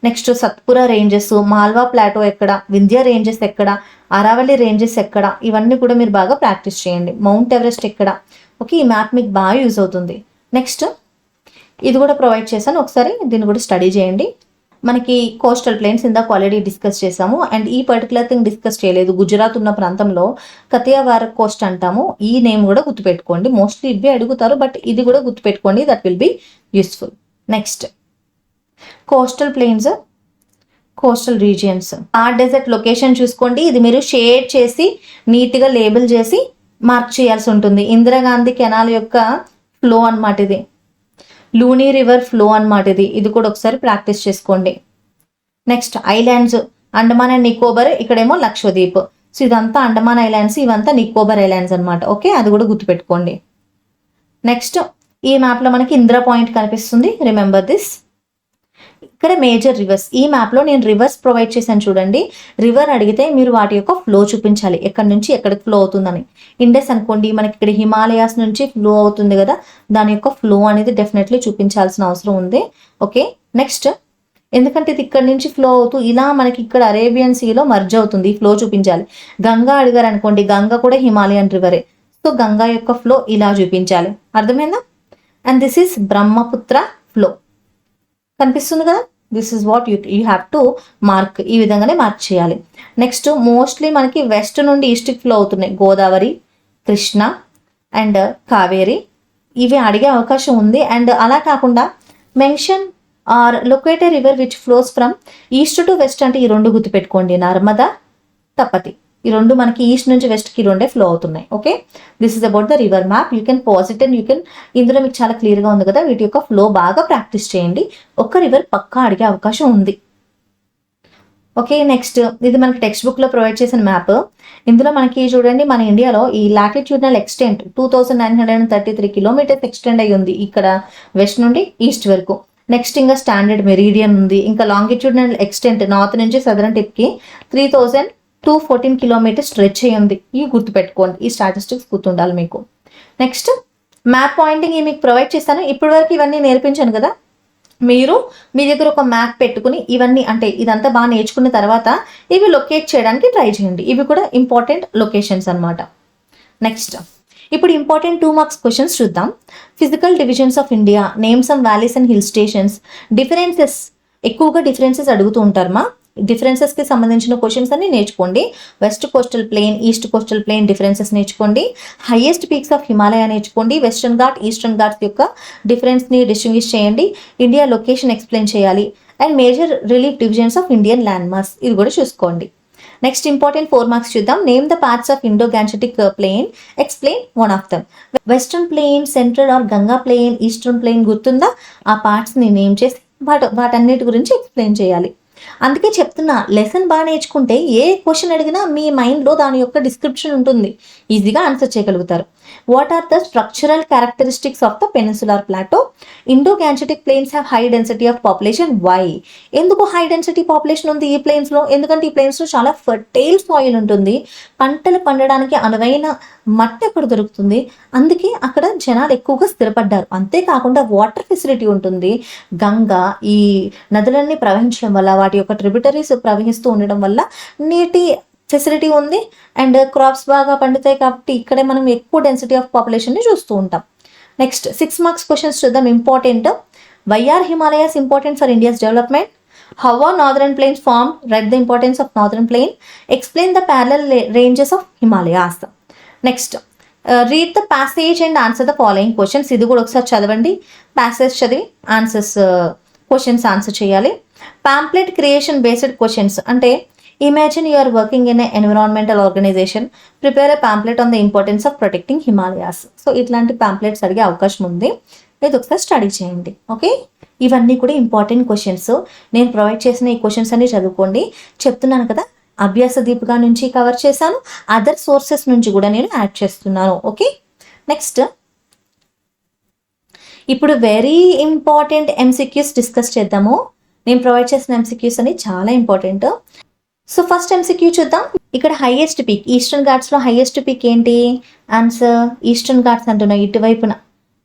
[SPEAKER 1] next Satpura ranges, Malwa plateau ఎక్కడ, వింధ్య రేంజెస్ ఎక్కడ, అరావళి రేంజెస్ ఎక్కడ, ఇవన్నీ కూడా మీరు బాగా ప్రాక్టీస్ చేయండి. మౌంట్ ఎవరెస్ట్ ఎక్కడ. ఓకే, ఈ మ్యాప్ మీకు బాగా యూజ్ అవుతుంది. నెక్స్ట్ ఇది కూడా ప్రొవైడ్ చేశాను, ఒకసారి దీన్ని కూడా స్టడీ చేయండి. మనకి కోస్టల్ ప్లేన్స్ ఇందాక ఆల్రెడీ డిస్కస్ చేసాము అండ్ ఈ పర్టికులర్ థింగ్ డిస్కస్ చేయలేదు. గుజరాత్ ఉన్న ప్రాంతంలో కతియావార్ కోస్ట్ అంటాము. ఈ నేమ్ కూడా గుర్తుపెట్టుకోండి, మోస్ట్లీ ఇవే అడుగుతారు బట్ ఇది కూడా గుర్తుపెట్టుకోండి, that will be useful. Next coastal planes, coastal regions. ఆ డెజర్ట్ లొకేషన్ చూసుకోండి, ఇది మీరు షేడ్ చేసి నీట్గా లేబుల్ చేసి మార్క్ చేయాల్సి ఉంటుంది. ఇందిరాగాంధీ కెనాల్ యొక్క ఫ్లో అన్నమాట ఇది, లూనీ రివర్ ఫ్లో అన్నమాట ఇది, ఇది కూడా ఒకసారి ప్రాక్టీస్ చేసుకోండి. Next islands, Andaman and Nicobar, ఇక్కడేమో లక్షద్వీప్. సో ఇదంతా అండమాన్ ఐలాండ్స్, ఇవంతా నికోబార్ ఐలాండ్స్ అనమాట. ఓకే, అది కూడా గుర్తుపెట్టుకోండి. నెక్స్ట్ ఈ మ్యాప్లో మనకి ఇందిరా పాయింట్ కనిపిస్తుంది, రిమెంబర్ దిస్. ఇక్కడ మేజర్ రివర్స్, ఈ మ్యాప్లో నేను రివర్స్ ప్రొవైడ్ చేశాను చూడండి. రివర్ అడిగితే మీరు వాటి యొక్క ఫ్లో చూపించాలి, ఎక్కడి నుంచి ఎక్కడికి ఫ్లో అవుతుందని. ఇండస్ అనుకోండి, మనకి ఇక్కడ హిమాలయాస్ నుంచి ఫ్లో అవుతుంది కదా, దాని యొక్క ఫ్లో అనేది డెఫినెట్లీ చూపించాల్సిన అవసరం ఉంది. ఓకే, నెక్స్ట్ ఎందుకంటే ఇది ఇక్కడ నుంచి ఫ్లో అవుతూ ఇలా మనకి ఇక్కడ అరేబియన్ సీలో మర్జ్ అవుతుంది, ఈ ఫ్లో చూపించాలి. గంగా అడిగారు అనుకోండి, గంగా కూడా హిమాలయన్ రివరే, సో గంగా యొక్క ఫ్లో ఇలా చూపించాలి. అర్థమైందా? And this is Brahmaputra flow, కనిపిస్తుంది కదా, this is what you have to mark, ఈ విధంగానే మార్క్ చేయాలి. నెక్స్ట్ మోస్ట్లీ మనకి వెస్ట్ నుండి ఈస్ట్కి ఫ్లో అవుతున్నాయి, గోదావరి, కృష్ణ అండ్ కావేరి, ఇవి అడిగే అవకాశం ఉంది. అండ్ అలా కాకుండా mention or locate a river which flows from east to west అంటే ఈ రెండు గుర్తుపెట్టుకోండి, నర్మదా, తపతి, ఈ రెండు మనకి ఈస్ట్ నుంచి వెస్ట్కి రెండే ఫ్లో అవుతున్నాయి. Okay, this is about the river map, you can pause it and you can, ఇందులో మీకు చాలా క్లియర్గా ఉంది కదా, వీటి యొక్క ఫ్లో బాగా ప్రాక్టీస్ చేయండి, ఒక్క రివర్ పక్కా అడిగే అవకాశం ఉంది. ఓకే, నెక్స్ట్ ఇది మనకి టెక్స్ట్ బుక్లో ప్రొవైడ్ చేసిన మ్యాప్. ఇందులో మనకి చూడండి, మన ఇండియాలో ఈ లాటిట్యూడినల్ ఎక్స్టెంట్ 2933 కిలోమీటర్స్ ఎక్స్టెండ్ అయ్యి ఉంది, ఇక్కడ వెస్ట్ నుండి ఈస్ట్ వరకు. నెక్స్ట్ ఇంకా స్టాండర్డ్ మెరీడియన్ ఉంది, ఇంకా లాంగిట్యూడినల్ ఎక్స్టెంట్ నార్త్ నుంచి సదరన్ టిప్కి 3214 కిలోమీటర్స్ స్ట్రెచ్ అయ్యి ఉంది. ఇవి గుర్తుపెట్టుకోండి, ఈ స్టాటిస్టిక్స్ గుర్తుండాలి మీకు. నెక్స్ట్ మ్యాప్ పాయింటింగ్ మీకు ప్రొవైడ్ చేస్తాను. ఇప్పటి వరకు ఇవన్నీ నేర్పించాను కదా, మీరు మీ దగ్గర ఒక మ్యాప్ పెట్టుకుని ఇవన్నీ అంటే ఇదంతా బాగా నేర్చుకున్న తర్వాత ఇవి లొకేట్ చేయడానికి ట్రై చేయండి. ఇవి కూడా ఇంపార్టెంట్ లొకేషన్స్ అనమాట. నెక్స్ట్ ఇప్పుడు ఇంపార్టెంట్ 2 మార్క్స్ క్వశ్చన్స్ చూద్దాం. Physical divisions of India, name some valleys and hill stations. Differences, ఎక్కువగా డిఫరెన్సెస్ అడుగుతూ ఉంటారమ్మా. డిఫరెన్సెస్కి సంబంధించిన క్వశ్చన్స్ అన్ని నేర్చుకోండి. West coastal plain, east coastal plain differences నేర్చుకోండి. హైయెస్ట్ పీక్స్ ఆఫ్ హిమాలయ నేర్చుకోండి. వెస్టర్న్ ఘాట్, ఈస్టర్న్ ఘాట్స్ యొక్క డిఫరెన్స్ని డిస్టింగ్విష్ చేయండి. ఇండియా లొకేషన్ ఎక్స్ప్లెయిన్ చేయాలి. And major relief divisions of Indian land mass, ఇది కూడా చూసుకోండి. నెక్స్ట్ ఇంపార్టెంట్ 4 మార్క్స్ చూద్దాం. Name the parts of Indo Gangetic plain, explain one of them. Western plain, central or Ganga plain, eastern plain గుర్తుందా? ఆ పార్ట్స్ని name చేసి వాటన్నిటి గురించి ఎక్స్ప్లెయిన్ చేయాలి. అందుకే చెప్తున్నా, లెసన్ బాగా నేర్చుకుంటే ఏ క్వశ్చన్ అడిగినా మీ మైండ్లో దాని యొక్క డిస్క్రిప్షన్ ఉంటుంది, ఈజీగా ఆన్సర్ చేయగలుగుతారు. What are the structural characteristics of the peninsular plateau? Indo Gangetic plains have high density of population. Why? ఎందుకు హై డెన్సిటీ పాపులేషన్ ఉంది ఈ ప్లేన్స్లో? ఎందుకంటే ఈ ప్లేన్స్లో చాలా ఫర్టైల్ సాయిల్ ఉంటుంది, పంటలు పండడానికి అనువైన మట్టి అక్కడ దొరుకుతుంది, అందుకే అక్కడ జనాలు ఎక్కువగా స్థిరపడ్డారు. అంతేకాకుండా వాటర్ ఫెసిలిటీ ఉంటుంది. గంగా ఈ నదులన్నీ ప్రవహించడం వల్ల, వాటి యొక్క ట్రిబ్యూటరీస్ ప్రవహిస్తూ ఉండడం వల్ల నీటి ఫెసిలిటీ ఉంది. అండ్ క్రాప్స్ బాగా పండుతాయి కాబట్టి ఇక్కడే మనం ఎక్కువ డెన్సిటీ ఆఫ్ పాపులేషన్ని చూస్తూ ఉంటాం. నెక్స్ట్ 6 మార్క్స్ క్వశ్చన్స్ చూద్దాం. Important. Why are Himalayas important for India's development? How are northern plains formed? Write the importance of northern plain. Explain the parallel ranges of Himalayas. Next, read the passage and answer the following questions. ఇది కూడా ఒకసారి చదవండి, passage చదివి answers questions answer చేయాలి. Pamphlet creation based questions అంటే imagine you are working in environmental organization, prepare a pamphlet on the importance of protecting Himalayas. So ఇట్లాంటి pamphlets అడిగే అవకాశం ఉంది, ఇది ఒకసారి స్టడీ చేయండి. ఓకే, ఇవన్నీ కూడా ఇంపార్టెంట్ క్వశ్చన్స్. నేను ప్రొవైడ్ చేసిన ఈ క్వశ్చన్స్ అన్ని చదువుకోండి. చెప్తున్నాను కదా, అభ్యాస దీపిక నుంచి కవర్ చేశాను, అదర్ సోర్సెస్ నుంచి కూడా నేను యాడ్ చేస్తున్నాను. ఓకే, నెక్స్ట్ ఇప్పుడు వెరీ ఇంపార్టెంట్ ఎంసీక్యూస్ డిస్కస్ చేద్దాము. నేను ప్రొవైడ్ చేసిన ఎంసీక్యూస్ అని చాలా ఇంపార్టెంట్. సో ఫస్ట్ ఎంసీక్యూ చూద్దాం. ఇక్కడ హైయెస్ట్ పీక్, ఈస్టర్న్ ఘాట్స్లో హైయెస్ట్ పీక్ ఏంటి? ఆన్సర్ ఈస్టర్న్ ఘాట్స్ అంటున్నా, ఇటువైపున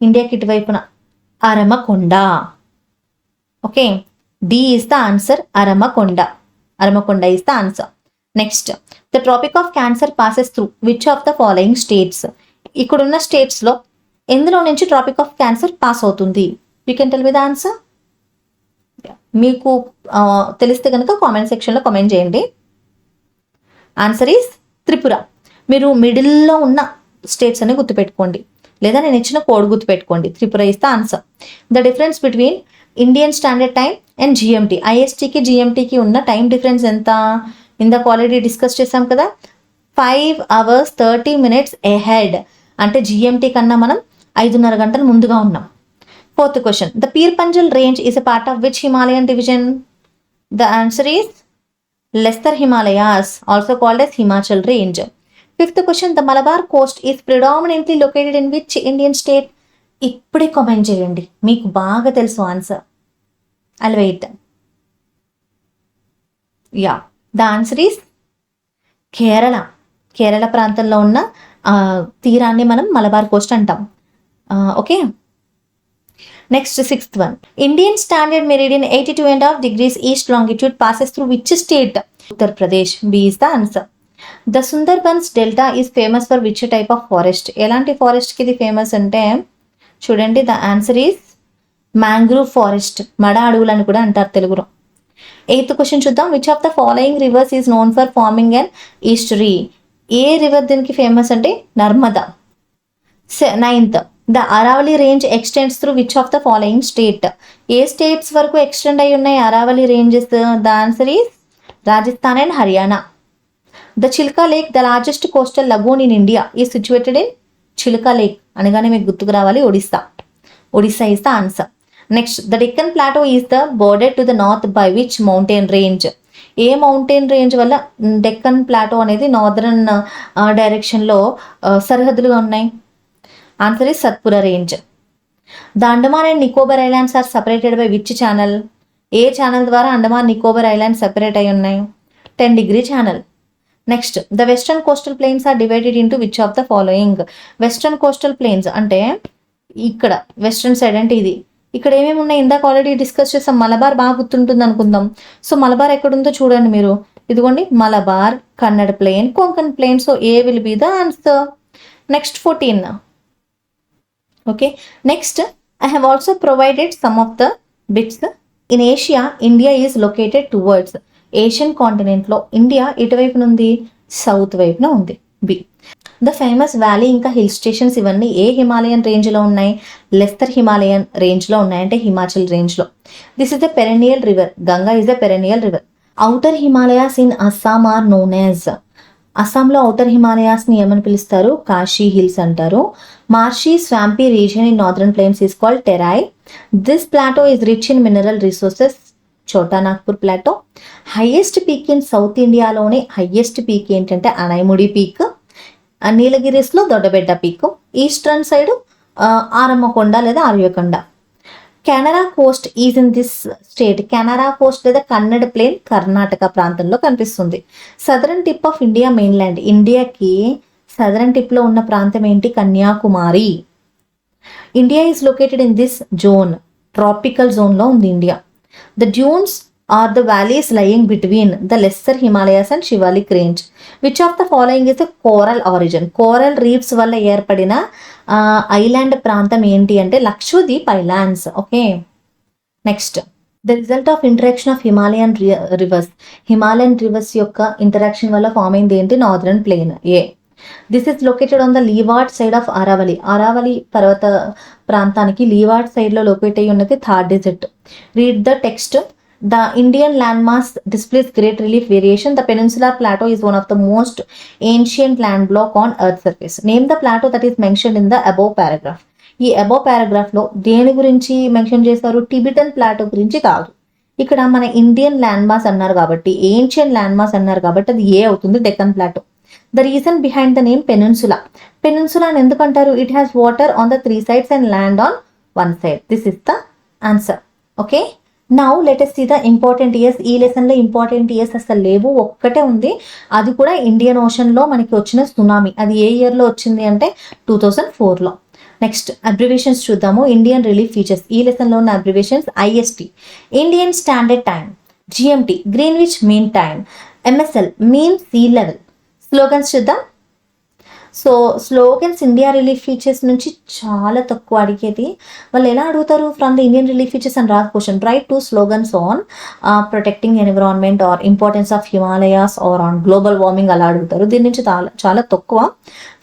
[SPEAKER 1] ఇండియాకి ఇటువైపున Aramakonda. Okay, D is the answer, Aramakonda. Aramakonda is the answer. Next, the tropic of cancer passes through which of the following states? ఇక్కడున్న స్టేట్స్లో ఎందులో నుంచి ట్రాపిక్ ఆఫ్ క్యాన్సర్ పాస్ అవుతుంది? You can tell me the answer. మీకు తెలిస్తే కనుక కామెంట్ సెక్షన్లో comment చేయండి. Answer is Tripura. మీరు మిడిల్లో ఉన్న స్టేట్స్ అని గుర్తుపెట్టుకోండి, లేదా నేను ఇచ్చిన కోడ్ గుర్తుపెట్టుకోండి. Tripura is the answer. The difference between Indian standard time and GMT, ఐఎస్టీకి జిఎంటీకి ఉన్న టైం డిఫరెన్స్ ఎంత? ఇందాక ఆల్రెడీ డిస్కస్ చేసాం కదా, 5 hours 30 minutes ahead. అంటే జిఎంటీ కన్నా మనం 5.5 గంటలు ముందుగా ఉన్నాం. Fourth question, the Pir Panjal range is a part of which Himalayan division? The answer is Lesser Himalayas, also called as Himachal range. Fifth question, the Malabar coast is predominantly located in which Indian state? ఇప్పుడే comment చేయండి, మీకు బాగా తెలుసు answer. I'll wait. Yeah, the answer is Kerala. Kerala ప్రాంతంలో ఉన్న తీరాన్ని మనం Malabar coast అంటాం. Okay, next sixth one, Indian standard meridian 82.5 degrees east longitude passes through which state? Uttar Pradesh, B is the answer. The Sundarbans delta is famous for which type of forest? ఎలాంటి ఫారెస్ట్కి ఇది famous అంటే చూడండి, the answer is mangrove forest, మడ అడవులు అని కూడా అంటారు తెలుగులో. ఎయిత్ క్వశ్చన్ చూద్దాం. Which of the following rivers is known for farming and estuary? ఏ రివర్ దీనికి ఫేమస్ అంటే Narmada. Ninth, the Aravalli range extends through which of the following state? ఏ స్టేట్స్ వరకు ఎక్స్టెండ్ అయి ఉన్నాయి Aravalli ranges? The answer is Rajasthan and Haryana. The Chilka lake, the largest coastal lagoon in India, is situated in Chilka lake అనగానే మీకు గుర్తుకు రావాలి Odisha. Odisha is the answer. Next, the Deccan plateau is the border to the north by which mountain range? ఏ mountain range వల్ల Deccan plateau అనేది northern డైరెక్షన్లో సరిహద్దులుగా ఉన్నాయి? Answer is Satpura range. The Andaman and Nicobar islands are separated by which channel? ఏ channel ద్వారా Andaman Nicobar islands separate అయి ఉన్నాయి? 10 degree channel. Next, the western coastal plains are divided into which of the following? Western coastal plains అంటే ఇక్కడ western side అంటే ఇది. ఇక్కడ ఏమేమి ఉన్నాయి ఇందాక ఆల్రెడీ డిస్కస్ చేసాం. మలబార్ బాగా గుర్తుంటుంది అనుకుందాం. సో మలబార్ ఎక్కడుందో చూడండి మీరు, ఇదిగోండి Malabar, Kannada plain, Konkan plain. So A will be the answer. Next 14. Okay, next, I have also provided some of the bits. In Asia, India is located towards Asian కాంటినెంట్లో ఇండియా ఎటువైపున ఉంది? సౌత్ వైపున ఉంది, బి. ద ఫేమస్ వ్యాలీ ఇంకా hill stations ఇవన్నీ ఏ Himalayan రేంజ్లో ఉన్నాయి? లెస్తర్ హిమాలయన్ రేంజ్లో ఉన్నాయి, అంటే హిమాచల్ రేంజ్లో. This is the perennial river, Ganga is the perennial river. Outer Himalayas in Assam are known as? అస్సాంలో ఔటర్ హిమాలయాస్ని ఏమని పిలుస్తారు? కాశీ హిల్స్ అంటారు. Marshy swampy region in northern plains is called Terai. This plateau is rich in mineral resources, Chota Nagpur plateau. Highest peak in south ఇండియాలోనే highest peak ఏంటంటే Anaimudi peak. నీలగిరిస్లో Doddabetta peak. Eastern side Arammakonda లేదా Aryakonda. Kanara coast is in this state. Kanara coast లేదా Kannada plain Karnataka ప్రాంతంలో కనిపిస్తుంది. Southern tip of India mainland, ఇండియాకి southern టిప్లో ఉన్న ప్రాంతం ఏంటి? Kanyakumari. India is located in this zone, tropical జోన్లో ఉంది ఇండియా. The dunes are the valleys lying between the lesser Himalayas and Shivalik range. Which of the following is the coral origin? Coral reefs వల్ల ఏర్పడిన ఐలాండ్ ప్రాంతం ఏంటి అంటే Lakshadweep islands. Okay, next, the result of interaction of Himalayan rivers. Himalayan rivers యొక్క interaction వల్ల form అయింది ఏంటి? Northern plain, A. This is located on the leeward side of Aravalli. Aravalli పర్వత ప్రాంతానికి లీవార్డ్ సైడ్లో లొకేట్ అయి ఉన్నది Thar desert. Read the text. The Indian landmass displays great relief variation. The peninsular plateau is one of the most ancient land block on earth's surface. Name the plateau that is mentioned in the above paragraph. ఈ above paragraph లో దేని గురించి mention చేస్తారు? Tibetan Plato గురించి కాదు. ఇక్కడ మన Indian land mass అన్నారు కాబట్టి, ఏన్షియన్ ల్యాండ్ మాస్ అన్నారు కాబట్టి అది ఏ అవుతుంది? Deccan plateau. The reason behind the name peninsula. Peninsula అని ఎందుకు అంటారు? It has water on the 3 sides and land on 1 side. This is the answer. Okay, now let us see the important years. ఈ లెసన్లో ఇంపార్టెంట్ ఇయర్స్ అసలు లేవు, ఒక్కటే ఉంది. అది కూడా ఇండియన్ ఓషన్లో మనకి వచ్చిన సునామీ. అది ఏ ఇయర్లో వచ్చింది అంటే 2004లో. నెక్స్ట్ అబ్రివేషన్స్ చూద్దాము. Indian relief features. ఈ లెసన్లో ఉన్న abbreviations: IST Indian standard time, GMT Greenwich mean time, MSL mean sea level. Slogans చూద్దాం. So slogans India relief features నుంచి చాలా తక్కువ అడిగేది. వాళ్ళు ఎలా అడుగుతారు? From the Indian relief features and raise question. Right 2 slogans on protecting environment or importance of Himalayas or on global warming అలా అడుగుతారు. దీని నుంచి చాలా తక్కువ.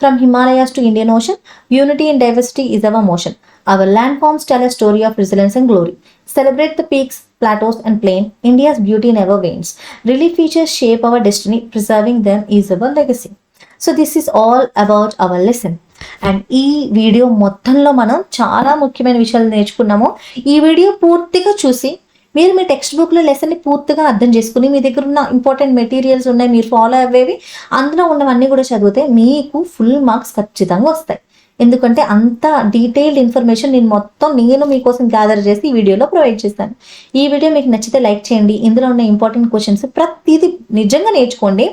[SPEAKER 1] From Himalayas to Indian ocean, unity in diversity is our motion, our land forms tell a story of resilience and glory, celebrate the peaks, plateaus and plain, India's beauty never wanes, relief features shape our destiny, preserving them is our legacy. So this is all about our lesson. And ఈ video మొత్తంలో మనం చాలా ముఖ్యమైన విషయాలు నేర్చుకున్నాము. ఈ video పూర్తిగా చూసి మీరు మీ టెక్స్ట్ బుక్లో లెసన్ని పూర్తిగా అర్థం చేసుకుని, మీ దగ్గర ఉన్న ఇంపార్టెంట్ మెటీరియల్స్ ఉన్నాయి, మీరు ఫాలో అయ్యేవి, అందులో ఉన్నవన్నీ కూడా చదివితే మీకు ఫుల్ మార్క్స్ ఖచ్చితంగా వస్తాయి. ఎందుకంటే అంత డీటెయిల్డ్ ఇన్ఫర్మేషన్ నేను మీకోసం గ్యాదర్ చేసి ఈ వీడియోలో ప్రొవైడ్ చేస్తాను. ఈ వీడియో మీకు నచ్చితే లైక్ చేయండి. ఇందులో ఉన్న ఇంపార్టెంట్ క్వశ్చన్స్ ప్రతిదీ నిజంగా నేర్చుకోండి.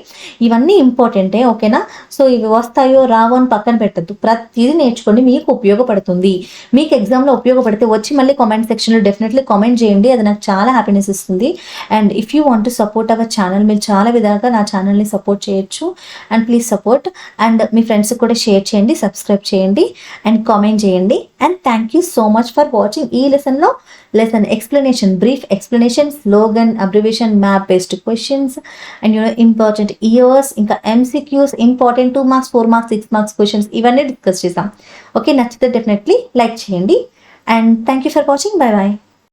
[SPEAKER 1] ఇవన్నీ ఇంపార్టెంటే, ఓకేనా? సో ఇవి వస్తాయో రావో అని పక్కన పెట్టద్దు, ప్రతిదీ నేర్చుకోండి, మీకు ఉపయోగపడుతుంది. మీకు ఎగ్జామ్లో ఉపయోగపడితే వచ్చి మళ్ళీ కామెంట్ సెక్షన్లో డెఫినెట్లీ కామెంట్ చేయండి, అది నాకు చాలా హ్యాపీనెస్ ఇస్తుంది. And if you want to support our channel, మీరు చాలా విధాలుగా నా ఛానల్ని సపోర్ట్ చేయొచ్చు. And please support. అండ్ మీ ఫ్రెండ్స్కి కూడా షేర్ చేయండి, సబ్స్క్రైబ్ చేయండి అండ్ కామెంట్ చేయండి. And thank you so much for watching. ఈ లెసన్లో lesson explanation, brief explanation, slogan, abbreviation, map based questions and important years, ఇంకా MCQs, important 2 marks 4 marks 6 marks questions ఇవన్నీ డిస్కస్ చేసాం. ఓకే, నచ్చితే definitely like చేయండి. And thank you for watching. Bye bye.